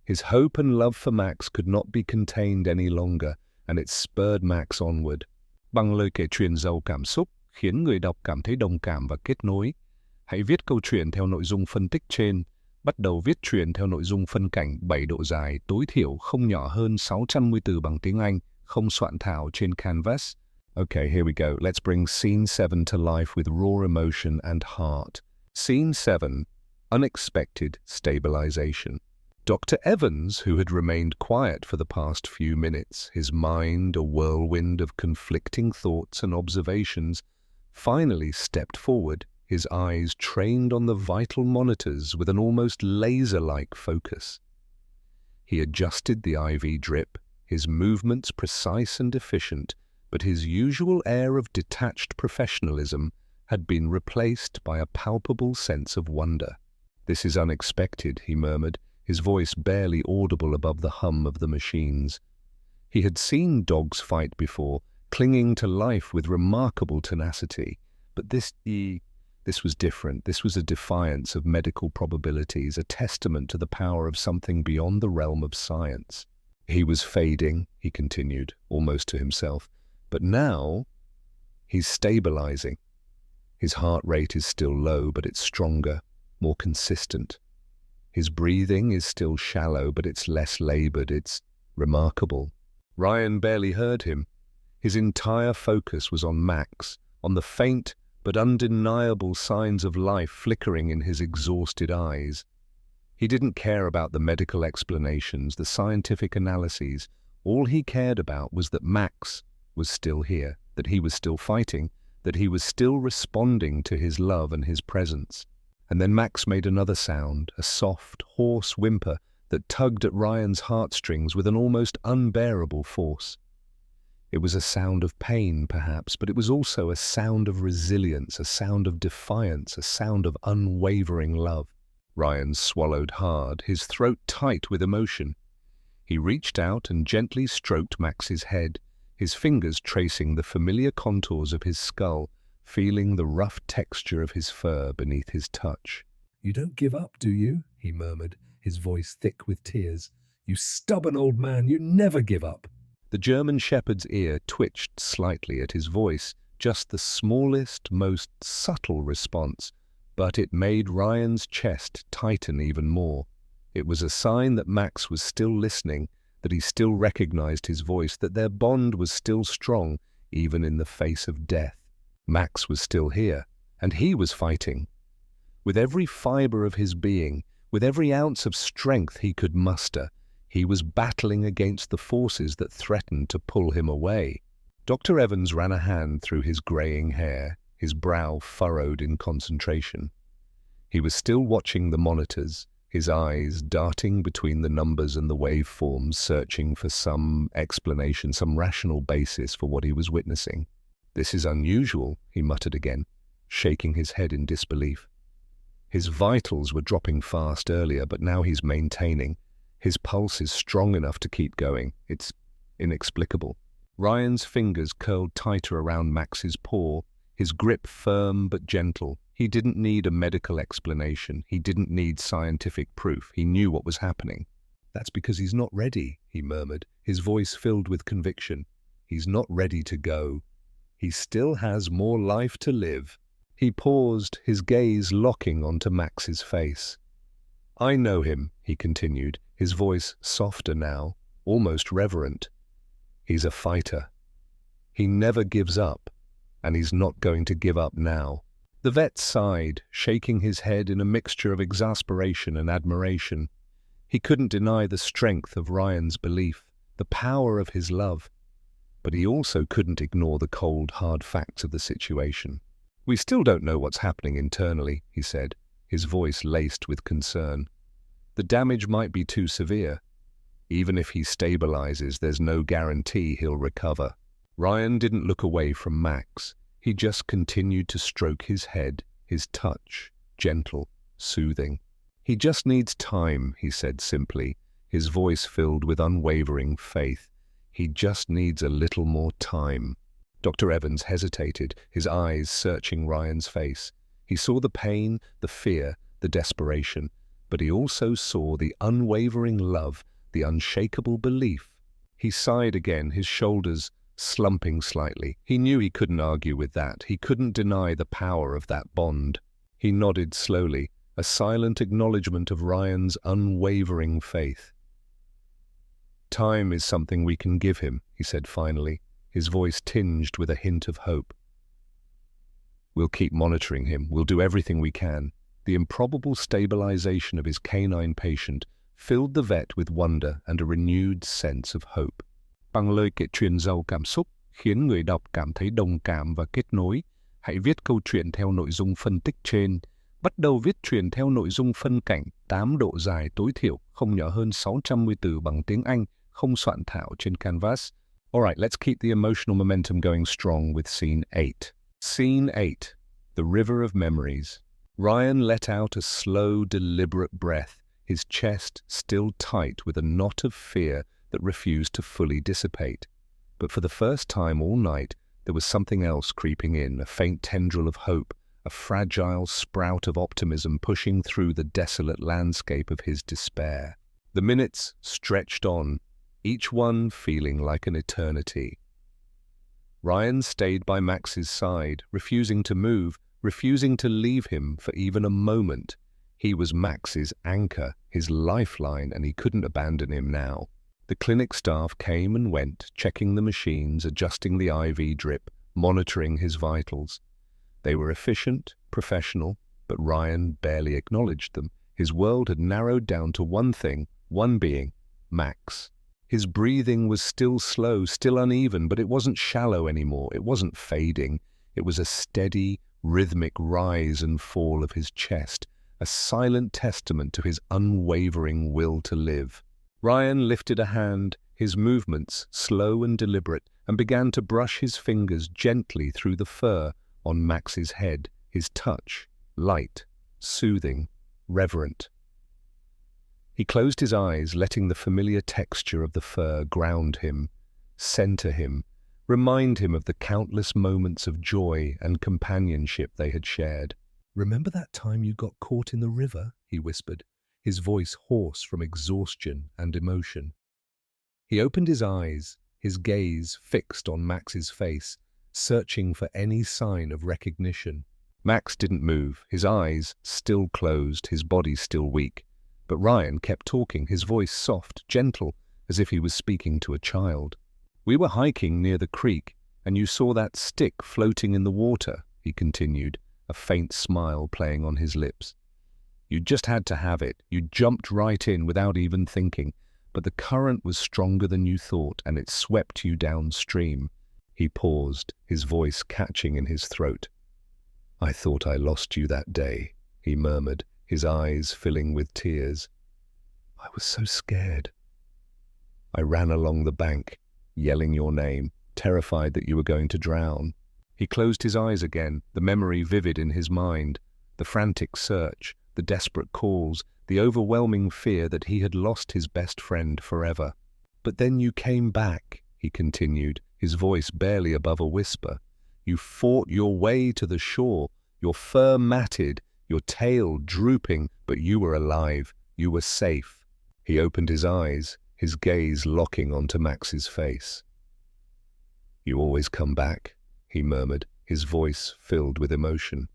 His hope and love for Max could not be contained any longer, and it spurred Max onward. Bằng lời kể truyền giàu cảm xúc, khiến người đọc cảm thấy đồng cảm và kết nối. Hãy viết câu chuyện theo nội dung phân tích trên. Bắt đầu viết truyện theo nội dung phân cảnh 7 độ dài, tối thiểu không nhỏ hơn 610 từ bằng tiếng Anh, không soạn thảo trên Canvas. Okay, here we go. Let's bring Scene 7 to life with raw emotion and heart. Scene 7. Unexpected stabilization. Dr. Evans, who had remained quiet for the past few minutes, his mind a whirlwind of conflicting thoughts and observations, finally stepped forward, his eyes trained on the vital monitors with an almost laser-like focus. He adjusted the IV drip, his movements precise and efficient, but his usual air of detached professionalism had been replaced by a palpable sense of wonder. "This is unexpected," he murmured, his voice barely audible above the hum of the machines. He had seen dogs fight before, clinging to life with remarkable tenacity, but this was different. This was a defiance of medical probabilities, a testament to the power of something beyond the realm of science. "He was fading," he continued, almost to himself, "but now he's stabilizing. His heart rate is still low, but it's stronger, more consistent. His breathing is still shallow, but it's less labored. It's remarkable." Ryan barely heard him. His entire focus was on Max, on the faint but undeniable signs of life flickering in his exhausted eyes. He didn't care about the medical explanations, the scientific analyses. All he cared about was that Max was still here, that he was still fighting, that he was still responding to his love and his presence. And then Max made another sound, a soft, hoarse whimper that tugged at Ryan's heartstrings with an almost unbearable force. It was a sound of pain, perhaps, but it was also a sound of resilience, a sound of defiance, a sound of unwavering love. Ryan swallowed hard, his throat tight with emotion. He reached out and gently stroked Max's head, his fingers tracing the familiar contours of his skull, feeling the rough texture of his fur beneath his touch. "You don't give up, do you?" he murmured, his voice thick with tears. "You stubborn old man, you never give up." The German shepherd's ear twitched slightly at his voice, just the smallest, most subtle response, but it made Ryan's chest tighten even more. It was a sign that Max was still listening, that he still recognized his voice, that their bond was still strong, even in the face of death. Max was still here, and he was fighting. With every fiber of his being, with every ounce of strength he could muster, he was battling against the forces that threatened to pull him away. Dr. Evans ran a hand through his graying hair, his brow furrowed in concentration. He was still watching the monitors, his eyes darting between the numbers and the waveforms, searching for some explanation, some rational basis for what he was witnessing. "This is unusual," he muttered again, shaking his head in disbelief. His vitals were dropping fast earlier, but now he's maintaining. His pulse is strong enough to keep going. It's inexplicable. Ryan's fingers curled tighter around Max's paw, his grip firm but gentle. He didn't need a medical explanation. He didn't need scientific proof. He knew what was happening. "That's because he's not ready," he murmured, his voice filled with conviction. "He's not ready to go. He still has more life to live." He paused, his gaze locking onto Max's face. "I know him," he continued, his voice softer now, almost reverent. "He's a fighter. He never gives up, and he's not going to give up now." The vet sighed, shaking his head in a mixture of exasperation and admiration. He couldn't deny the strength of Ryan's belief, the power of his love, but he also couldn't ignore the cold, hard facts of the situation. "We still don't know what's happening internally," he said, his voice laced with concern. "The damage might be too severe. Even if he stabilizes, there's no guarantee he'll recover." Ryan didn't look away from Max. He just continued to stroke his head, his touch gentle, soothing. "He just needs time," he said simply, his voice filled with unwavering faith. "He just needs a little more time." Dr. Evans hesitated, his eyes searching Ryan's face. He saw the pain, the fear, the desperation, but he also saw the unwavering love, the unshakable belief. He sighed again, his shoulders slumping slightly. He knew he couldn't argue with that. He couldn't deny the power of that bond. He nodded slowly, a silent acknowledgement of Ryan's unwavering faith. "Time is something we can give him," he said finally, his voice tinged with a hint of hope. "We'll keep monitoring him. We'll do everything we can." The improbable stabilization of his canine patient filled the vet with wonder and a renewed sense of hope. Bằng lời kể truyền giàu cảm xúc, khiến người đọc cảm thấy đồng cảm và kết nối. Hãy viết câu chuyện theo nội dung phân tích trên. Bắt đầu viết truyện theo nội dung phân cảnh, 8 độ dài tối thiểu, không nhỏ hơn 610 từ bằng tiếng Anh, không soạn thảo trên Canvas. Alright, let's keep the emotional momentum going strong with Scene 8. Scene 8. The River of Memories. Ryan let out a slow, deliberate breath, his chest still tight with a knot of fear that refused to fully dissipate. But for the first time all night, there was something else creeping in, a faint tendril of hope, a fragile sprout of optimism pushing through the desolate landscape of his despair. The minutes stretched on, each one feeling like an eternity. Ryan stayed by Max's side, refusing to move, refusing to leave him for even a moment. He was Max's anchor, his lifeline, and he couldn't abandon him now. The clinic staff came and went, checking the machines, adjusting the IV drip, monitoring his vitals. They were efficient, professional, but Ryan barely acknowledged them. His world had narrowed down to one thing, one being, Max. His breathing was still slow, still uneven, but it wasn't shallow anymore. It wasn't fading. It was a steady, rhythmic rise and fall of his chest, a silent testament to his unwavering will to live. Ryan lifted a hand, his movements slow and deliberate, and began to brush his fingers gently through the fur on Max's head, his touch light, soothing, reverent. He closed his eyes, letting the familiar texture of the fur ground him, center him, remind him of the countless moments of joy and companionship they had shared. "Remember that time you got caught in the river?" he whispered, his voice hoarse from exhaustion and emotion. He opened his eyes, his gaze fixed on Max's face, searching for any sign of recognition. Max didn't move, his eyes still closed, his body still weak. But Ryan kept talking, his voice soft, gentle, as if he was speaking to a child. "We were hiking near the creek, and you saw that stick floating in the water," he continued, a faint smile playing on his lips. "You just had to have it. You jumped right in without even thinking, but the current was stronger than you thought, and it swept you downstream." He paused, his voice catching in his throat. "I thought I lost you that day," he murmured, his eyes filling with tears. I was so scared. I ran along the bank, yelling your name, terrified that you were going to drown. He closed his eyes again, the memory vivid in his mind, the frantic search, the desperate calls, the overwhelming fear that he had lost his best friend forever. But then you came back, he continued, his voice barely above a whisper. You fought your way to the shore, your fur matted, your tail drooping, but you were alive, you were safe. He opened his eyes, his gaze locking onto Max's face. You always come back, he murmured, his voice filled with emotion.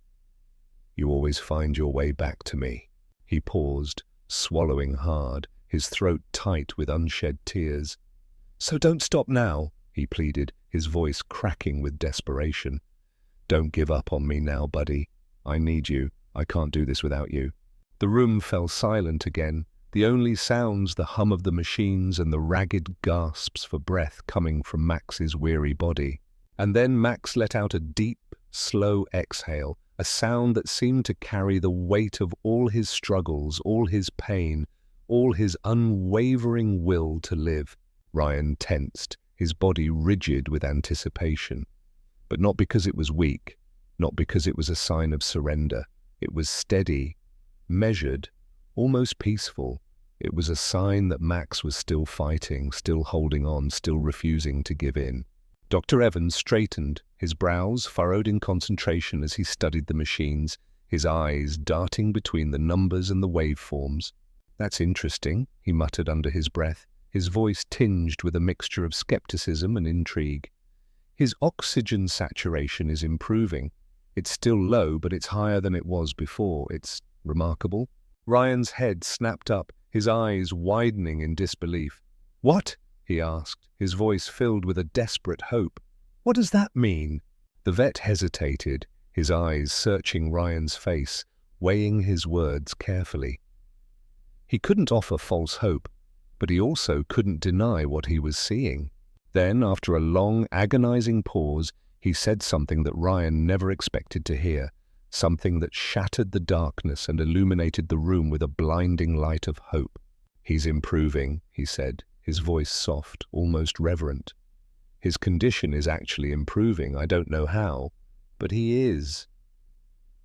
You always find your way back to me. He paused, swallowing hard, his throat tight with unshed tears. So don't stop now, he pleaded, his voice cracking with desperation. Don't give up on me now, buddy. I need you. I can't do this without you. The room fell silent again, the only sounds the hum of the machines and the ragged gasps for breath coming from Max's weary body. And then Max let out a deep, slow exhale, a sound that seemed to carry the weight of all his struggles, all his pain, all his unwavering will to live. Ryan tensed, his body rigid with anticipation. But not because it was weak, not because it was a sign of surrender. It was steady, measured, almost peaceful. It was a sign that Max was still fighting, still holding on, still refusing to give in. Dr. Evans straightened, his brows furrowed in concentration as he studied the machines, his eyes darting between the numbers and the waveforms. That's interesting, he muttered under his breath, his voice tinged with a mixture of skepticism and intrigue. His oxygen saturation is improving. It's still low, but it's higher than it was before. It's remarkable. Ryan's head snapped up, his eyes widening in disbelief. What? He asked, his voice filled with a desperate hope. What does that mean? The vet hesitated, his eyes searching Ryan's face, weighing his words carefully. He couldn't offer false hope, but he also couldn't deny what he was seeing. Then, after a long, agonizing pause, he said something that Ryan never expected to hear, something that shattered the darkness and illuminated the room with a blinding light of hope. He's improving, he said, his voice soft, almost reverent. His condition is actually improving, I don't know how, but he is.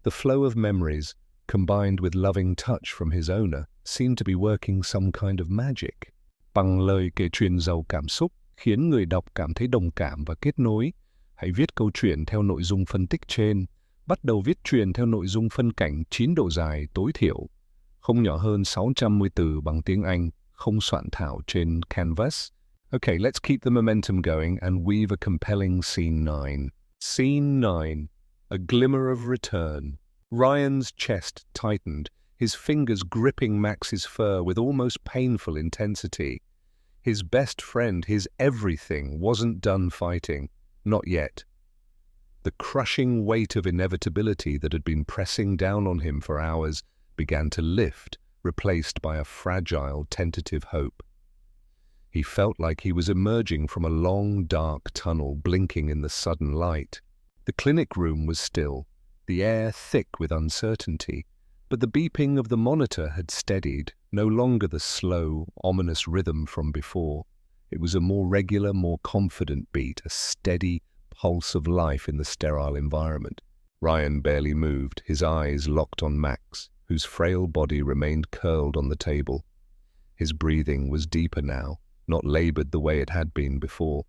The flow of memories, combined with loving touch from his owner, seemed to be working some kind of magic. Bằng lời kể chuyện giàu cảm xúc, khiến người đọc cảm thấy đồng cảm và kết nối. Hãy viết câu chuyện theo nội dung phân tích trên. Bắt đầu viết truyện theo nội dung phân cảnh 9 độ dài tối thiểu, không nhỏ hơn 610 từ bằng tiếng Anh, không soạn thảo trên Canvas. Okay, let's keep the momentum going and weave a compelling scene 9. Scene 9. A glimmer of return. Ryan's chest tightened, his fingers gripping Max's fur with almost painful intensity. His best friend, his everything, wasn't done fighting. Not yet. The crushing weight of inevitability that had been pressing down on him for hours began to lift, replaced by a fragile, tentative hope. He felt like he was emerging from a long, dark tunnel blinking in the sudden light. The clinic room was still, the air thick with uncertainty, but the beeping of the monitor had steadied, no longer the slow, ominous rhythm from before. It was a more regular, more confident beat, a steady pulse of life in the sterile environment. Ryan barely moved, his eyes locked on Max, whose frail body remained curled on the table. His breathing was deeper now, not labored the way it had been before.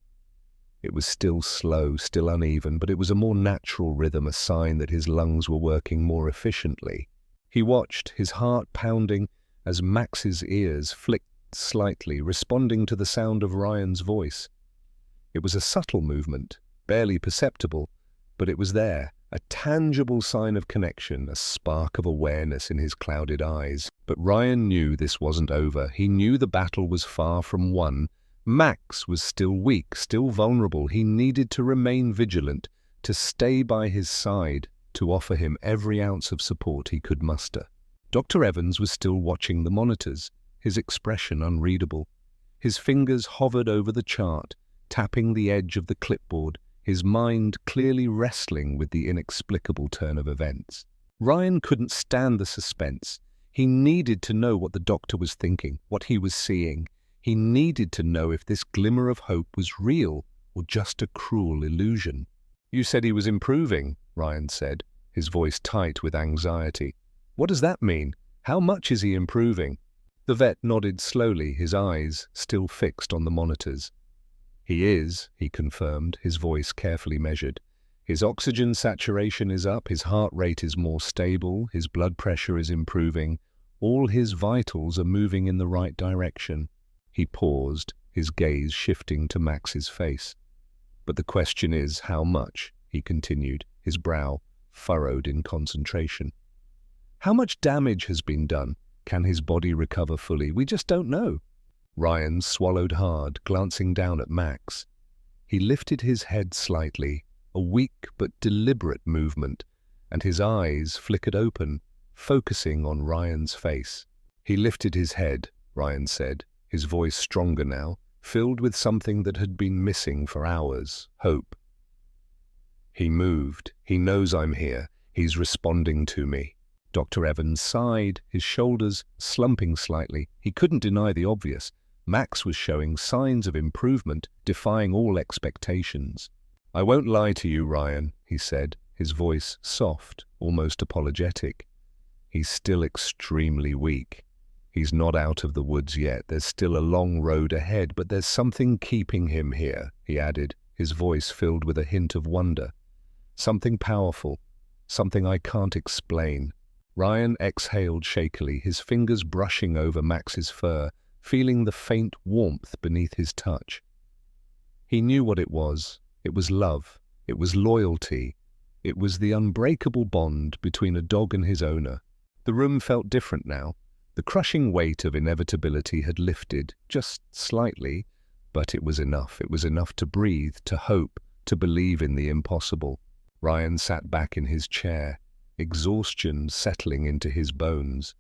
It was still slow, still uneven, but it was a more natural rhythm, a sign that his lungs were working more efficiently. He watched, his heart pounding, as Max's ears flicked slightly, responding to the sound of Ryan's voice. It was a subtle movement, barely perceptible, but it was there, a tangible sign of connection, a spark of awareness in his clouded eyes. But Ryan knew this wasn't over. He knew the battle was far from won. Max was still weak, still vulnerable. He needed to remain vigilant, to stay by his side, to offer him every ounce of support he could muster. Dr. Evans was still watching the monitors, his expression unreadable. His fingers hovered over the chart, tapping the edge of the clipboard, his mind clearly wrestling with the inexplicable turn of events. Ryan couldn't stand the suspense. He needed to know what the doctor was thinking, what he was seeing. He needed to know if this glimmer of hope was real or just a cruel illusion. "You said he was improving," Ryan said, his voice tight with anxiety. "What does that mean? How much is he improving?" The vet nodded slowly, his eyes still fixed on the monitors. "He is," he confirmed, his voice carefully measured. "His oxygen saturation is up, his heart rate is more stable, his blood pressure is improving. All his vitals are moving in the right direction." He paused, his gaze shifting to Max's face. "But the question is, how much?" he continued, his brow furrowed in concentration. "How much damage has been done? Can his body recover fully? We just don't know." Ryan swallowed hard, glancing down at Max. He lifted his head slightly, a weak but deliberate movement, and his eyes flickered open, focusing on Ryan's face. "He lifted his head," Ryan said, his voice stronger now, filled with something that had been missing for hours, hope. "He moved. He knows I'm here. He's responding to me." Dr. Evans sighed, his shoulders slumping slightly. He couldn't deny the obvious. Max was showing signs of improvement, defying all expectations. "I won't lie to you, Ryan," he said, his voice soft, almost apologetic. "He's still extremely weak. He's not out of the woods yet. There's still a long road ahead, but there's something keeping him here," he added, his voice filled with a hint of wonder. "Something powerful, something I can't explain." Ryan exhaled shakily, his fingers brushing over Max's fur, feeling the faint warmth beneath his touch. He knew what it was. It was love. It was loyalty. It was the unbreakable bond between a dog and his owner. The room felt different now. The crushing weight of inevitability had lifted, just slightly, but it was enough. It was enough to breathe, to hope, to believe in the impossible. Ryan sat back in his chair, exhaustion settling into his bones.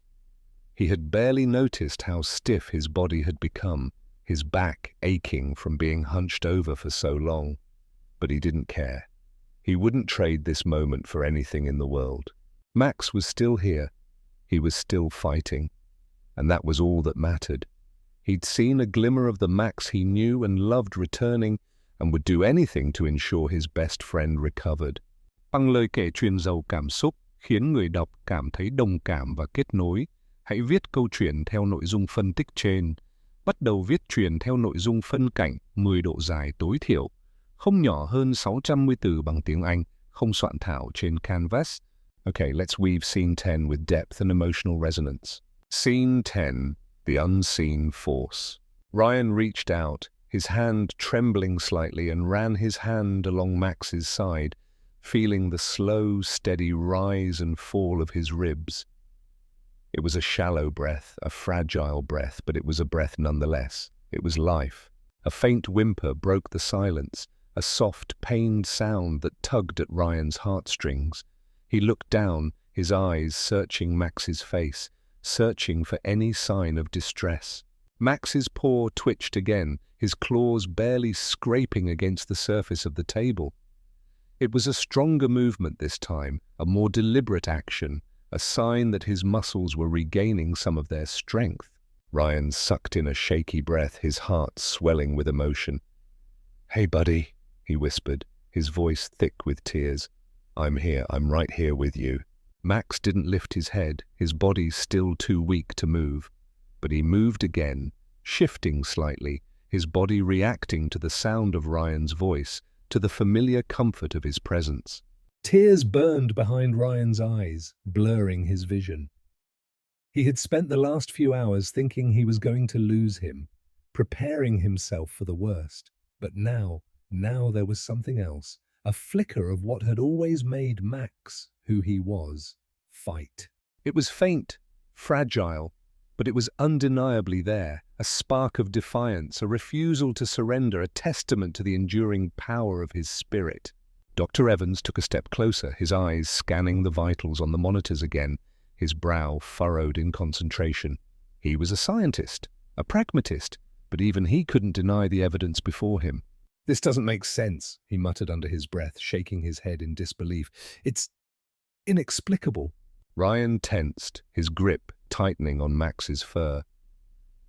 He had barely noticed how stiff his body had become, his back aching from being hunched over for so long. But he didn't care. He wouldn't trade this moment for anything in the world. Max was still here. He was still fighting. And that was all that mattered. He'd seen a glimmer of the Max he knew and loved returning, and would do anything to ensure his best friend recovered. Bằng lời kể truyền giàu cảm xúc, khiến người đọc cảm thấy đồng cảm và kết nối. Hãy viết câu chuyện theo nội dung phân tích trên. Bắt đầu viết truyện theo nội dung phân cảnh 10 độ dài tối thiểu, không nhỏ hơn 610 từ bằng tiếng Anh, không soạn thảo trên Canvas. Okay, let's weave scene 10 with depth and emotional resonance. Scene 10, The Unseen Force. Ryan reached out, his hand trembling slightly, and ran his hand along Max's side, feeling the slow, steady rise and fall of his ribs. It was a shallow breath, a fragile breath, but it was a breath nonetheless. It was life. A faint whimper broke the silence, a soft, pained sound that tugged at Ryan's heartstrings. He looked down, his eyes searching Max's face, searching for any sign of distress. Max's paw twitched again, his claws barely scraping against the surface of the table. It was a stronger movement this time, a more deliberate action, a sign that his muscles were regaining some of their strength. Ryan sucked in a shaky breath, his heart swelling with emotion. "Hey, buddy," he whispered, his voice thick with tears. "I'm here. I'm right here with you." Max didn't lift his head, his body still too weak to move. But he moved again, shifting slightly, his body reacting to the sound of Ryan's voice, to the familiar comfort of his presence. Tears burned behind Ryan's eyes, blurring his vision. He had spent the last few hours thinking he was going to lose him, preparing himself for the worst. But now there was something else, a flicker of what had always made Max who he was, fight. It was faint, fragile, but it was undeniably there, a spark of defiance, a refusal to surrender, a testament to the enduring power of his spirit. Dr. Evans took a step closer, his eyes scanning the vitals on the monitors again, his brow furrowed in concentration. He was a scientist, a pragmatist, but even he couldn't deny the evidence before him. "This doesn't make sense," he muttered under his breath, shaking his head in disbelief. "It's inexplicable." Ryan tensed, his grip tightening on Max's fur.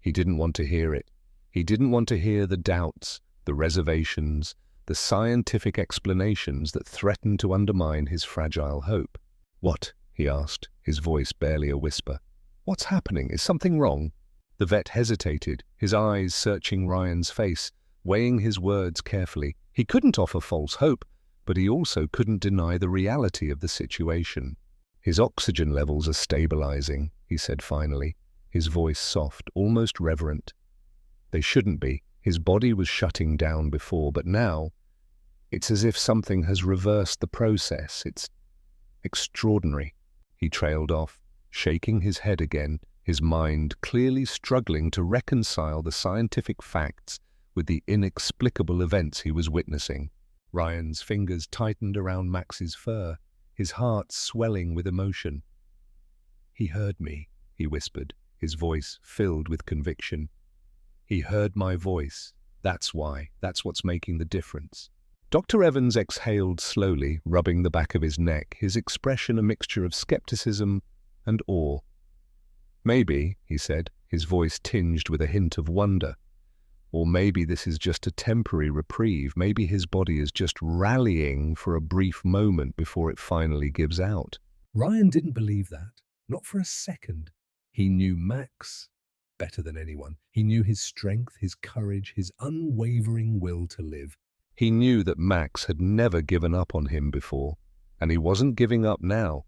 He didn't want to hear it. He didn't want to hear the doubts, the reservations, the scientific explanations that threatened to undermine his fragile hope. "What?" he asked, his voice barely a whisper. "What's happening? Is something wrong?" The vet hesitated, his eyes searching Ryan's face, weighing his words carefully. He couldn't offer false hope, but he also couldn't deny the reality of the situation. "His oxygen levels are stabilizing," he said finally, his voice soft, almost reverent. "They shouldn't be. His body was shutting down before, but now it's as if something has reversed the process. It's extraordinary." He trailed off, shaking his head again, his mind clearly struggling to reconcile the scientific facts with the inexplicable events he was witnessing. Ryan's fingers tightened around Max's fur, his heart swelling with emotion. "He heard me," he whispered, his voice filled with conviction. "He heard my voice. That's why. That's what's making the difference." Dr. Evans exhaled slowly, rubbing the back of his neck, his expression a mixture of skepticism and awe. "Maybe," he said, his voice tinged with a hint of wonder. "Or maybe this is just a temporary reprieve. Maybe his body is just rallying for a brief moment before it finally gives out." Ryan didn't believe that, not for a second. He knew Max better than anyone. He knew his strength, his courage, his unwavering will to live. He knew that Max had never given up on him before, and he wasn't giving up now.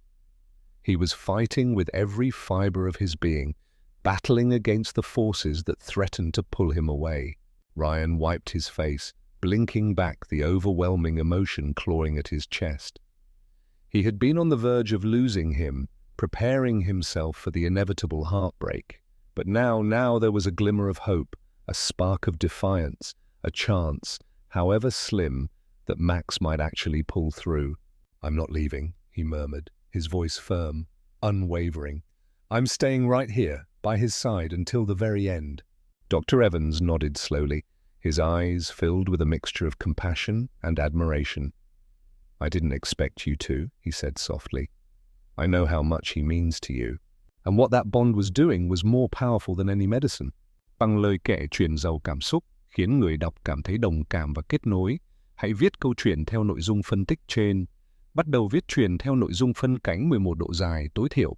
He was fighting with every fiber of his being, battling against the forces that threatened to pull him away. Ryan wiped his face, blinking back the overwhelming emotion clawing at his chest. He had been on the verge of losing him, preparing himself for the inevitable heartbreak. But now there was a glimmer of hope, a spark of defiance, a chance, however slim, that Max might actually pull through. "I'm not leaving," he murmured, his voice firm, unwavering. "I'm staying right here, by his side, until the very end." Dr. Evans nodded slowly, his eyes filled with a mixture of compassion and admiration. "I didn't expect you to," he said softly. "I know how much he means to you." And what that bond was doing was more powerful than any medicine. Bằng lời kể truyền giàu cảm xúc, khiến người đọc cảm thấy đồng cảm và kết nối. Hãy viết câu chuyện theo nội dung phân tích trên. Bắt đầu viết truyện theo nội dung phân cánh 11 độ dài tối thiểu,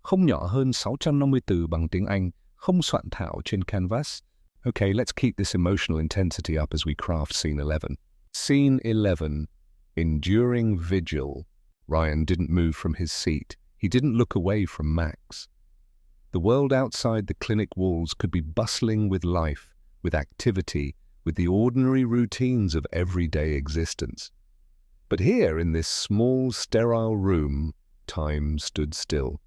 không nhỏ hơn 650 từ bằng tiếng Anh, không soạn thảo trên canvas. Okay, let's keep this emotional intensity up as we craft scene 11. Scene 11. Enduring vigil. Ryan didn't move from his seat. He didn't look away from Max. The world outside the clinic walls could be bustling with life, with activity, with the ordinary routines of everyday existence. But here, in this small, sterile room, time stood still.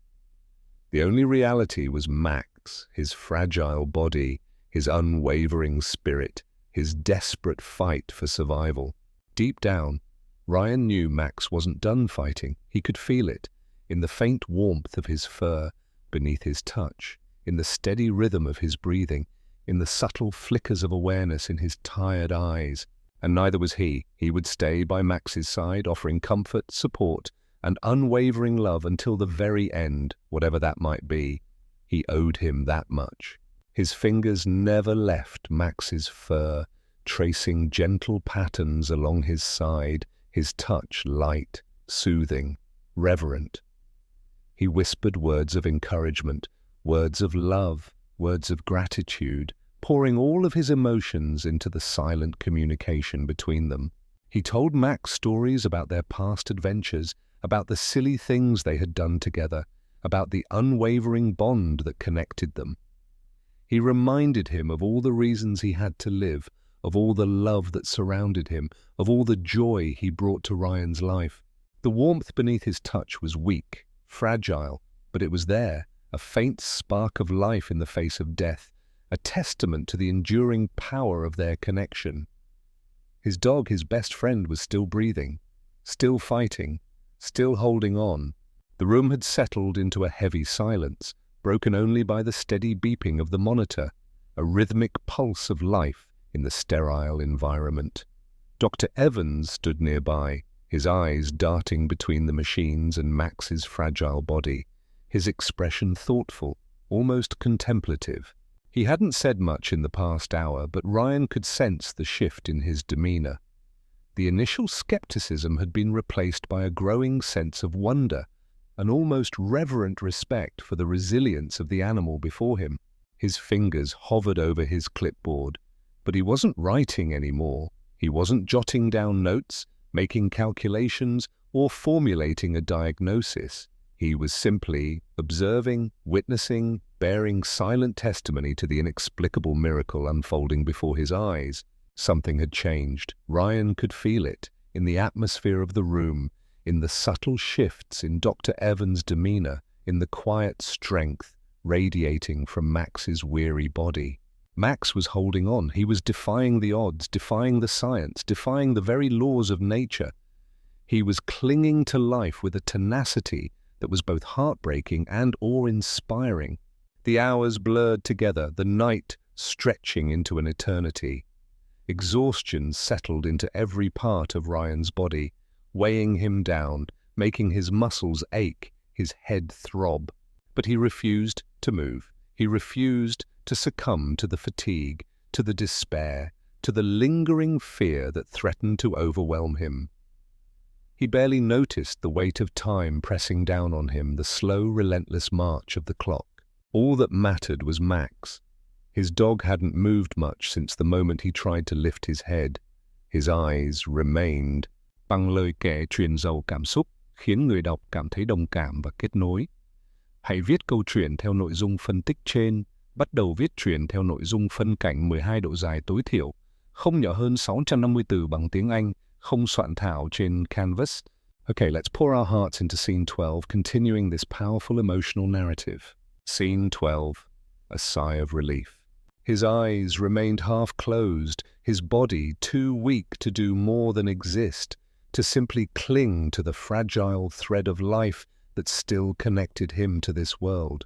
The only reality was Max, his fragile body, his unwavering spirit, his desperate fight for survival. Deep down, Ryan knew Max wasn't done fighting. He could feel it, in the faint warmth of his fur, beneath his touch, in the steady rhythm of his breathing, in the subtle flickers of awareness in his tired eyes. And neither was he. He would stay by Max's side, offering comfort, support, and unwavering love until the very end, whatever that might be. He owed him that much. His fingers never left Max's fur, tracing gentle patterns along his side, his touch light, soothing, reverent. He whispered words of encouragement, words of love, words of gratitude, pouring all of his emotions into the silent communication between them. He told Max stories about their past adventures, about the silly things they had done together, about the unwavering bond that connected them. He reminded him of all the reasons he had to live, of all the love that surrounded him, of all the joy he brought to Ryan's life. The warmth beneath his touch was weak, fragile, but it was there, a faint spark of life in the face of death, a testament to the enduring power of their connection. His dog, his best friend, was still breathing, still fighting, still holding on. The room had settled into a heavy silence, broken only by the steady beeping of the monitor, a rhythmic pulse of life in the sterile environment. Dr. Evans stood nearby, his eyes darting between the machines and Max's fragile body, his expression thoughtful, almost contemplative. He hadn't said much in the past hour, but Ryan could sense the shift in his demeanor. The initial skepticism had been replaced by a growing sense of wonder, an almost reverent respect for the resilience of the animal before him. His fingers hovered over his clipboard, but he wasn't writing anymore. He wasn't jotting down notes, making calculations, or formulating a diagnosis. He was simply observing, witnessing, bearing silent testimony to the inexplicable miracle unfolding before his eyes. Something had changed. Ryan could feel it, in the atmosphere of the room, in the subtle shifts in Dr. Evans' demeanor, in the quiet strength radiating from Max's weary body. Max was holding on. He was defying the odds, defying the science, defying the very laws of nature. He was clinging to life with a tenacity that was both heartbreaking and awe-inspiring. The hours blurred together, the night stretching into an eternity. Exhaustion settled into every part of Ryan's body, weighing him down, making his muscles ache, his head throb. But he refused to move. He refused to succumb to the fatigue, to the despair, to the lingering fear that threatened to overwhelm him. He barely noticed the weight of time pressing down on him, the slow, relentless march of the clock. All that mattered was Max. His dog hadn't moved much since the moment he tried to lift his head. His eyes remained. Bằng lời kể truyền giàu cảm xúc, khiến người đọc cảm thấy đồng cảm và kết nối. Hãy viết câu chuyện theo nội dung phân tích trên. Bắt đầu viết truyện theo nội dung phân cảnh 12 độ dài tối thiểu, không nhỏ hơn 650 từ bằng tiếng Anh, không soạn thảo trên Canvas. Okay, let's pour our hearts into scene 12, continuing this powerful emotional narrative. Scene 12, a sigh of relief. His eyes remained half closed, his body too weak to do more than exist, to simply cling to the fragile thread of life that still connected him to this world.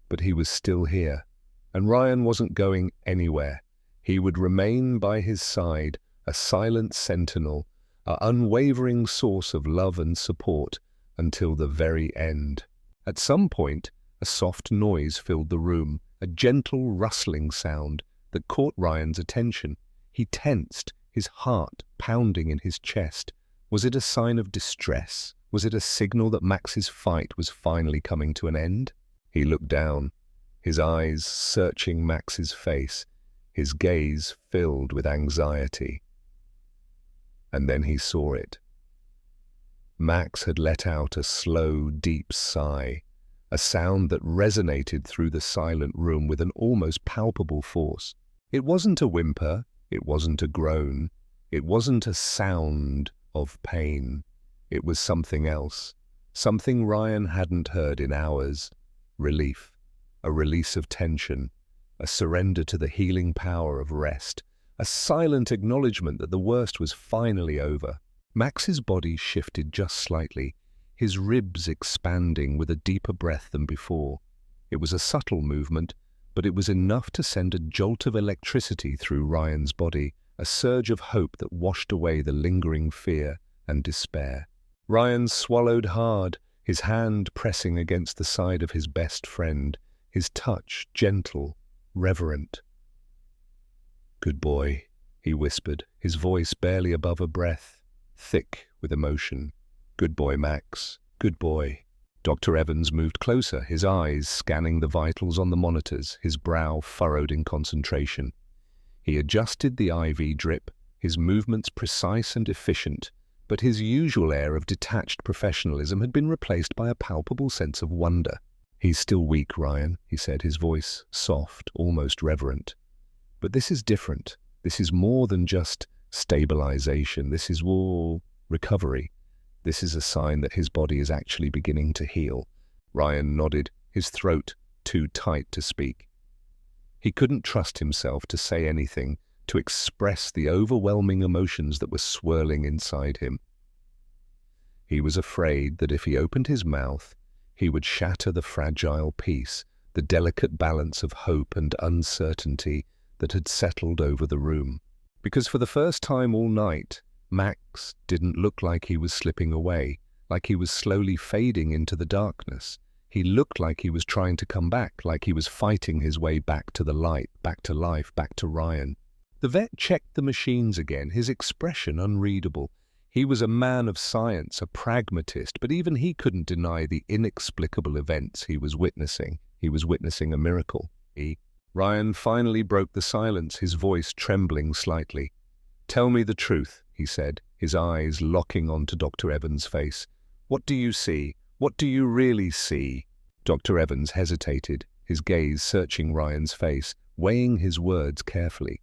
But he was still here, and Ryan wasn't going anywhere. He would remain by his side, a silent sentinel, an unwavering source of love and support, until the very end. At some point, a soft noise filled the room, a gentle rustling sound that caught Ryan's attention. He tensed, his heart pounding in his chest. Was it a sign of distress? Was it a signal that Max's fight was finally coming to an end? He looked down, his eyes searching Max's face, his gaze filled with anxiety. And then he saw it. Max had let out a slow, deep sigh, a sound that resonated through the silent room with an almost palpable force. It wasn't a whimper, it wasn't a groan, it wasn't a sound of pain. It was something else, something Ryan hadn't heard in hours. Relief, a release of tension, a surrender to the healing power of rest, a silent acknowledgement that the worst was finally over. Max's body shifted just slightly, his ribs expanding with a deeper breath than before. It was a subtle movement, but it was enough to send a jolt of electricity through Ryan's body, a surge of hope that washed away the lingering fear and despair. Ryan swallowed hard, his hand pressing against the side of his best friend, his touch gentle, reverent. "Good boy," he whispered, his voice barely above a breath, thick with emotion. "Good boy, Max. Good boy." Dr. Evans moved closer, his eyes scanning the vitals on the monitors, his brow furrowed in concentration. He adjusted the IV drip, his movements precise and efficient, but his usual air of detached professionalism had been replaced by a palpable sense of wonder. "He's still weak, Ryan," he said, his voice soft, almost reverent. "But this is different. This is more than just stabilization. This is all recovery. This is a sign that his body is actually beginning to heal." Ryan nodded, his throat too tight to speak. He couldn't trust himself to say anything, to express the overwhelming emotions that were swirling inside him. He was afraid that if he opened his mouth, he would shatter the fragile peace, the delicate balance of hope and uncertainty that had settled over the room. Because for the first time all night, Max didn't look like he was slipping away, like he was slowly fading into the darkness. He looked like he was trying to come back, like he was fighting his way back to the light, back to life, back to Ryan. The vet checked the machines again, his expression unreadable. He was a man of science, a pragmatist, but even he couldn't deny the inexplicable events he was witnessing. He was witnessing a miracle. Ryan finally broke the silence, his voice trembling slightly. "Tell me the truth," he said, his eyes locking onto Dr. Evans' face. "What do you see? What do you really see?" Dr. Evans hesitated, his gaze searching Ryan's face, weighing his words carefully.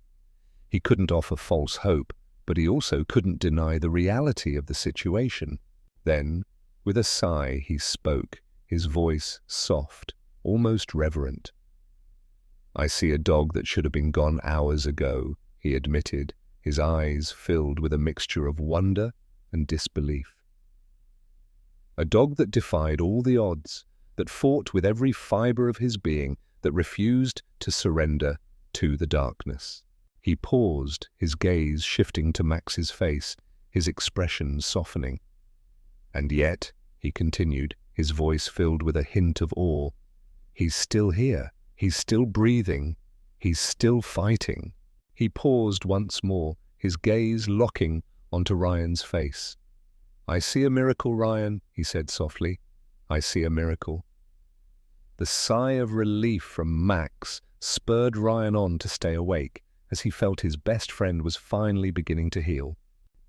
He couldn't offer false hope, but he also couldn't deny the reality of the situation. Then, with a sigh, he spoke, his voice soft, almost reverent. "I see a dog that should have been gone hours ago," he admitted, his eyes filled with a mixture of wonder and disbelief. A dog that defied all the odds, that fought with every fiber of his being, that refused to surrender to the darkness. He paused, his gaze shifting to Max's face, his expression softening. "And yet," he continued, his voice filled with a hint of awe, "he's still here, he's still breathing, he's still fighting." He paused once more, his gaze locking onto Ryan's face. "I see a miracle, Ryan," he said softly. "I see a miracle." The sigh of relief from Max spurred Ryan on to stay awake, as he felt his best friend was finally beginning to heal.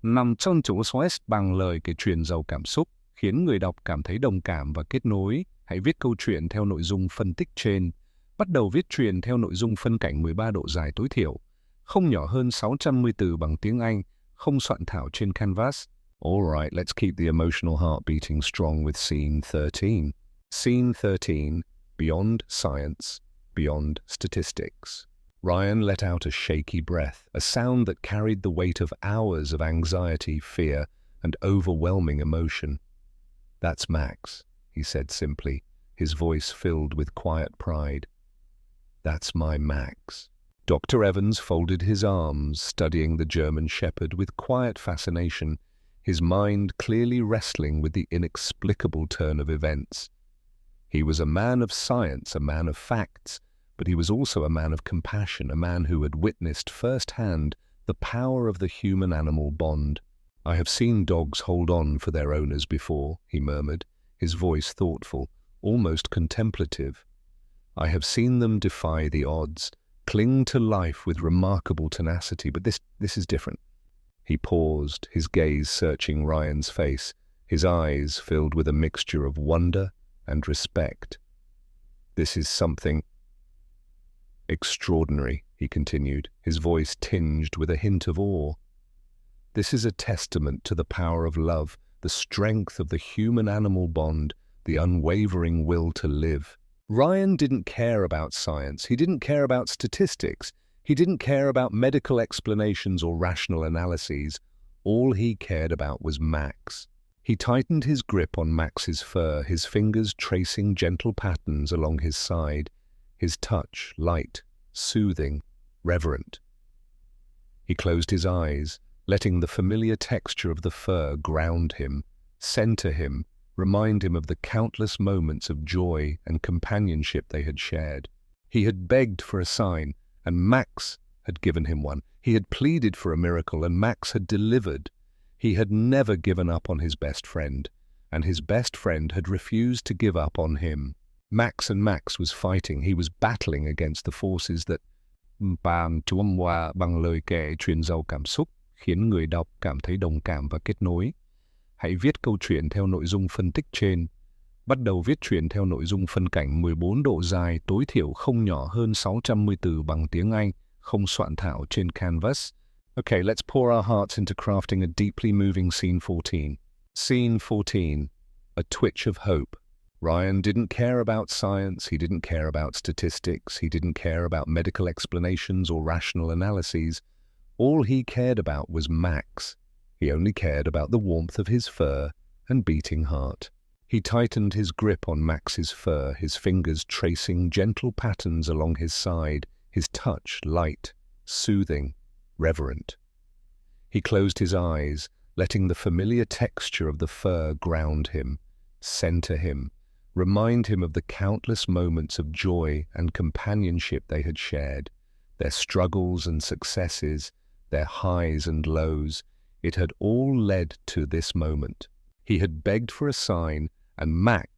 Nằm trong chỗ Cries bằng lời kể chuyện giàu cảm xúc, khiến người đọc cảm thấy đồng cảm và kết nối. Hãy viết câu chuyện theo nội dung phân tích trên. Bắt đầu viết truyện theo nội dung phân cảnh 13 độ dài tối thiểu, không nhỏ hơn 610 từ bằng tiếng Anh, không soạn thảo trên Canvas. All right, let's keep the emotional heart beating strong with Scene 13. Scene 13, Beyond Science, Beyond Statistics. Ryan let out a shaky breath, a sound that carried the weight of hours of anxiety, fear, and overwhelming emotion. "That's Max," he said simply, his voice filled with quiet pride. "That's my Max." Dr. Evans folded his arms, studying the German shepherd with quiet fascination, his mind clearly wrestling with the inexplicable turn of events. He was a man of science, a man of facts, but he was also a man of compassion, a man who had witnessed firsthand the power of the human-animal bond. "I have seen dogs hold on for their owners before," he murmured, his voice thoughtful, almost contemplative. "I have seen them defy the odds, cling to life with remarkable tenacity, but this is different." He paused, his gaze searching Ryan's face, his eyes filled with a mixture of wonder and respect. "This is something extraordinary," he continued, his voice tinged with a hint of awe. "This is a testament to the power of love, the strength of the human-animal bond, the unwavering will to live." Ryan didn't care about science, he didn't care about statistics, he didn't care about medical explanations or rational analyses. All he cared about was Max. He tightened his grip on Max's fur, his fingers tracing gentle patterns along his side, his touch light, soothing, reverent. He closed his eyes, letting the familiar texture of the fur ground him, center him, remind him of the countless moments of joy and companionship they had shared. He had begged for a sign, and Max had given him one. He had pleaded for a miracle, and Max had delivered. He had never given up on his best friend, and his best friend had refused to give up on him. Max was fighting, he was battling against the forces that Bạn chú âm hòa bằng lời kể truyền giàu cảm xúc, khiến người đọc cảm thấy đồng cảm và kết nối. Hãy viết câu chuyện theo nội dung phân tích trên. Bắt đầu viết truyện theo nội dung phân cảnh 14 độ dài tối thiểu không nhỏ hơn 610 từ bằng tiếng Anh, không soạn thảo trên Canvas. Okay, let's pour our hearts into crafting a deeply moving Scene 14. Scene 14, A Twitch of Hope. Ryan didn't care about science, he didn't care about statistics, he didn't care about medical explanations or rational analyses. All he cared about was Max. He only cared about the warmth of his fur and beating heart. He tightened his grip on Max's fur, his fingers tracing gentle patterns along his side, his touch light, soothing, reverent. He closed his eyes, letting the familiar texture of the fur ground him, center him, remind him of the countless moments of joy and companionship they had shared, their struggles and successes, their highs and lows. It had all led to this moment. He had begged for a sign, and Max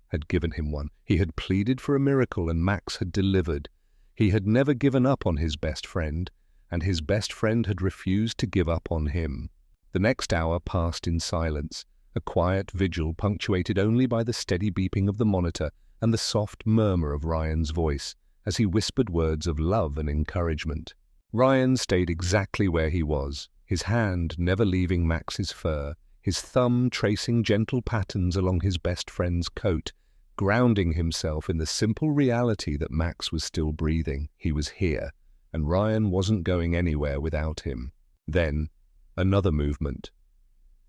had given him one. He had pleaded for a miracle, and Max had delivered. He had never given up on his best friend, and his best friend had refused to give up on him. The next hour passed in silence, a quiet vigil punctuated only by the steady beeping of the monitor and the soft murmur of Ryan's voice as he whispered words of love and encouragement. Ryan stayed exactly where he was, his hand never leaving Max's fur, his thumb tracing gentle patterns along his best friend's coat, grounding himself in the simple reality that Max was still breathing. He was here, and Ryan wasn't going anywhere without him. Then, another movement.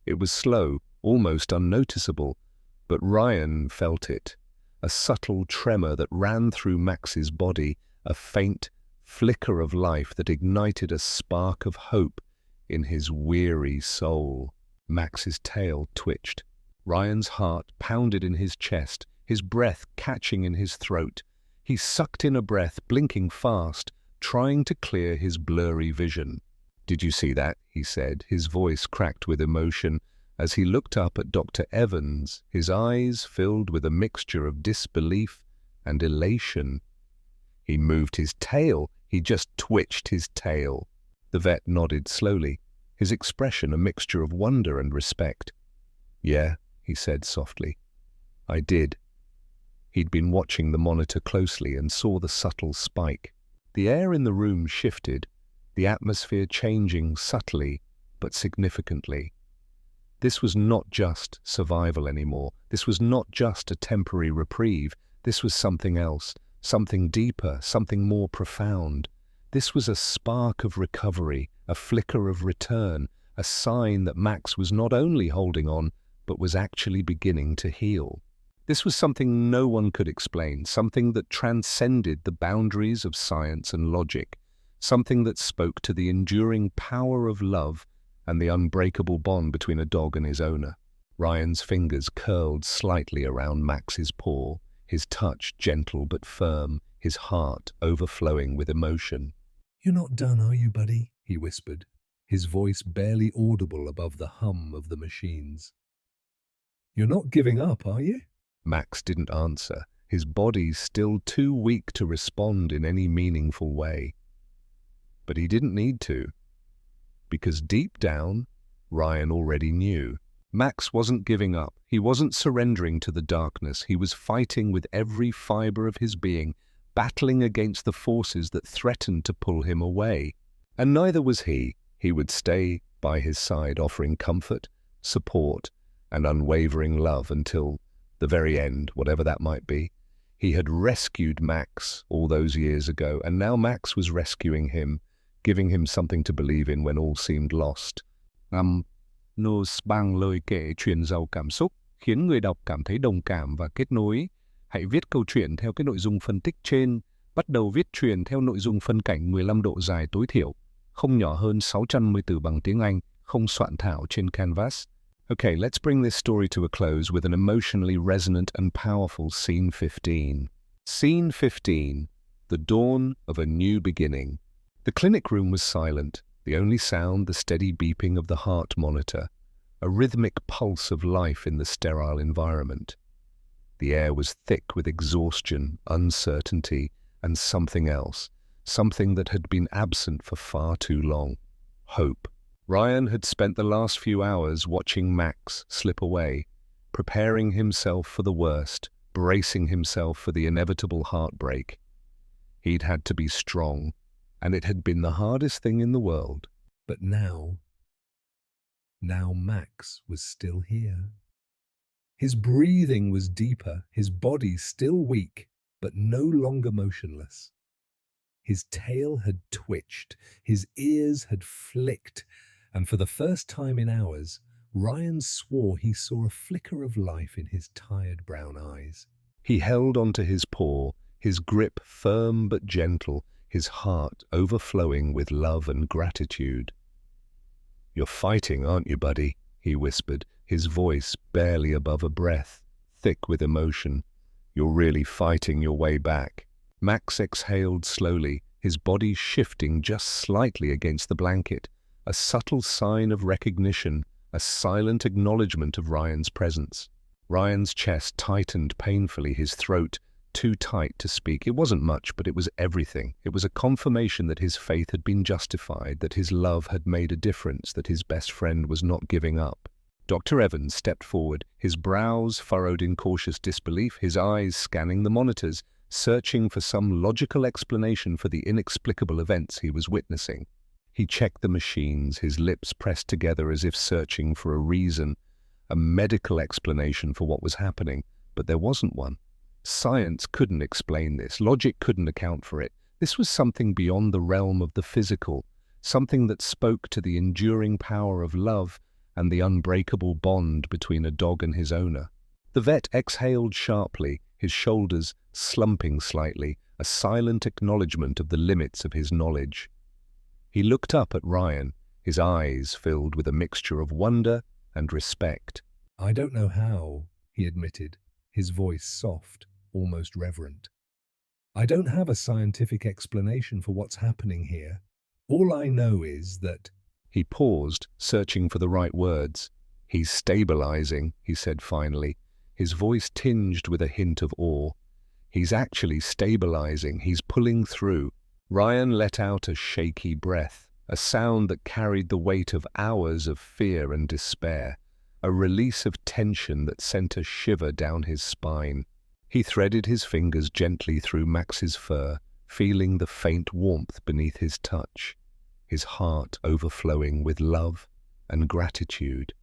It was slow, almost unnoticeable, but Ryan felt it. A subtle tremor that ran through Max's body, a faint flicker of life that ignited a spark of hope in his weary soul. Max's tail twitched. Ryan's heart pounded in his chest, his breath catching in his throat. He sucked in a breath, blinking fast, trying to clear his blurry vision. "Did you see that?" he said, his voice cracked with emotion, as he looked up at Dr. Evans, his eyes filled with a mixture of disbelief and elation. "He moved his tail. He just twitched his tail." The vet nodded slowly, his expression a mixture of wonder and respect. "Yeah," he said softly. "I did." He'd been watching the monitor closely and saw the subtle spike. The air in the room shifted, the atmosphere changing subtly but significantly. This was not just survival anymore. This was not just a temporary reprieve. This was something else, something deeper, something more profound. This was a spark of recovery, a flicker of return, a sign that Max was not only holding on, but was actually beginning to heal. This was something no one could explain, something that transcended the boundaries of science and logic, something that spoke to the enduring power of love and the unbreakable bond between a dog and his owner. Ryan's fingers curled slightly around Max's paw, his touch gentle but firm, his heart overflowing with emotion. "You're not done, are you, buddy?" he whispered, his voice barely audible above the hum of the machines. "You're not giving up, are you?" Max didn't answer, his body still too weak to respond in any meaningful way. But he didn't need to, because deep down, Ryan already knew. Max wasn't giving up. He wasn't surrendering to the darkness. He was fighting with every fiber of his being, battling against the forces that threatened to pull him away. And neither was he. He would stay by his side, offering comfort, support, and unwavering love until the very end, whatever that might be. He had rescued Max all those years ago, and now Max was rescuing him, giving him something to believe in when all seemed lost. Nos bằng lời kể truyền giàu cảm xúc, khiến người đọc cảm thấy đồng cảm và kết nối. Hãy viết câu chuyện theo cái nội dung phân tích trên. Bắt đầu viết truyện theo nội dung phân cảnh 15 độ dài tối thiểu, không nhỏ hơn 650 từ bằng tiếng Anh, không soạn thảo trên Canvas. Okay, let's bring this story to a close with an emotionally resonant and powerful Scene 15. Scene 15, the dawn of a new beginning. The clinic room was silent, the only sound the steady beeping of the heart monitor, a rhythmic pulse of life in the sterile environment. The air was thick with exhaustion, uncertainty, and something else, something that had been absent for far too long: hope. Ryan had spent the last few hours watching Max slip away, preparing himself for the worst, bracing himself for the inevitable heartbreak. He'd had to be strong, and it had been the hardest thing in the world. But now Max was still here. His breathing was deeper, his body still weak, but no longer motionless. His tail had twitched, his ears had flicked, and for the first time in hours, Ryan swore he saw a flicker of life in his tired brown eyes. He held onto his paw, his grip firm but gentle, his heart overflowing with love and gratitude. "You're fighting, aren't you, buddy?" he whispered, his voice barely above a breath, thick with emotion. You're really fighting your way back. Max exhaled slowly, his body shifting just slightly against the blanket, a subtle sign of recognition, a silent acknowledgement of Ryan's presence. Ryan's chest tightened painfully, his throat too tight to speak. It wasn't much, but it was everything. It was a confirmation that his faith had been justified, that his love had made a difference, that his best friend was not giving up. Dr. Evans stepped forward, his brows furrowed in cautious disbelief, his eyes scanning the monitors, searching for some logical explanation for the inexplicable events he was witnessing. He checked the machines, his lips pressed together as if searching for a reason, a medical explanation for what was happening, but there wasn't one. Science couldn't explain this. Logic couldn't account for it. This was something beyond the realm of the physical, something that spoke to the enduring power of love and the unbreakable bond between a dog and his owner. The vet exhaled sharply, his shoulders slumping slightly, a silent acknowledgement of the limits of his knowledge. He looked up at Ryan, his eyes filled with a mixture of wonder and respect. "I don't know how," he admitted, his voice soft, almost reverent. "I don't have a scientific explanation for what's happening here. All I know is that—" He paused, searching for the right words. "He's stabilizing," he said finally, his voice tinged with a hint of awe. "He's actually stabilizing. He's pulling through." Ryan let out a shaky breath, a sound that carried the weight of hours of fear and despair, a release of tension that sent a shiver down his spine. He threaded his fingers gently through Max's fur, feeling the faint warmth beneath his touch, his heart overflowing with love and gratitude.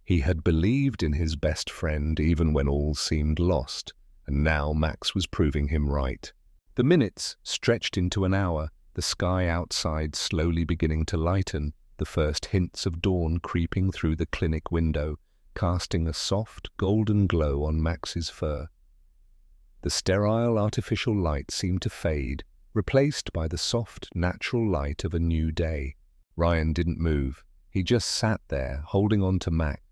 He had believed in his best friend even when all seemed lost, and now Max was proving him right. The minutes stretched into an hour, the sky outside slowly beginning to lighten, the first hints of dawn creeping through the clinic window, casting a soft, golden glow on Max's fur. The sterile, artificial light seemed to fade, replaced by the soft, natural light of a new day. Ryan didn't move. He just sat there, holding on to Max,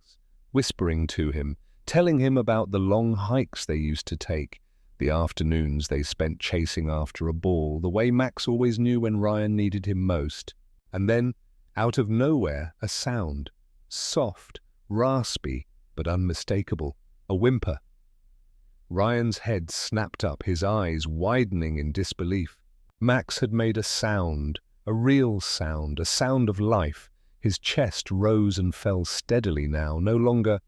whispering to him, telling him about the long hikes they used to take, the afternoons they spent chasing after a ball, the way Max always knew when Ryan needed him most. And then, out of nowhere, a sound, soft, raspy, but unmistakable, a whimper. Ryan's head snapped up, his eyes widening in disbelief. Max had made a sound, a real sound, a sound of life. His chest rose and fell steadily now, no longer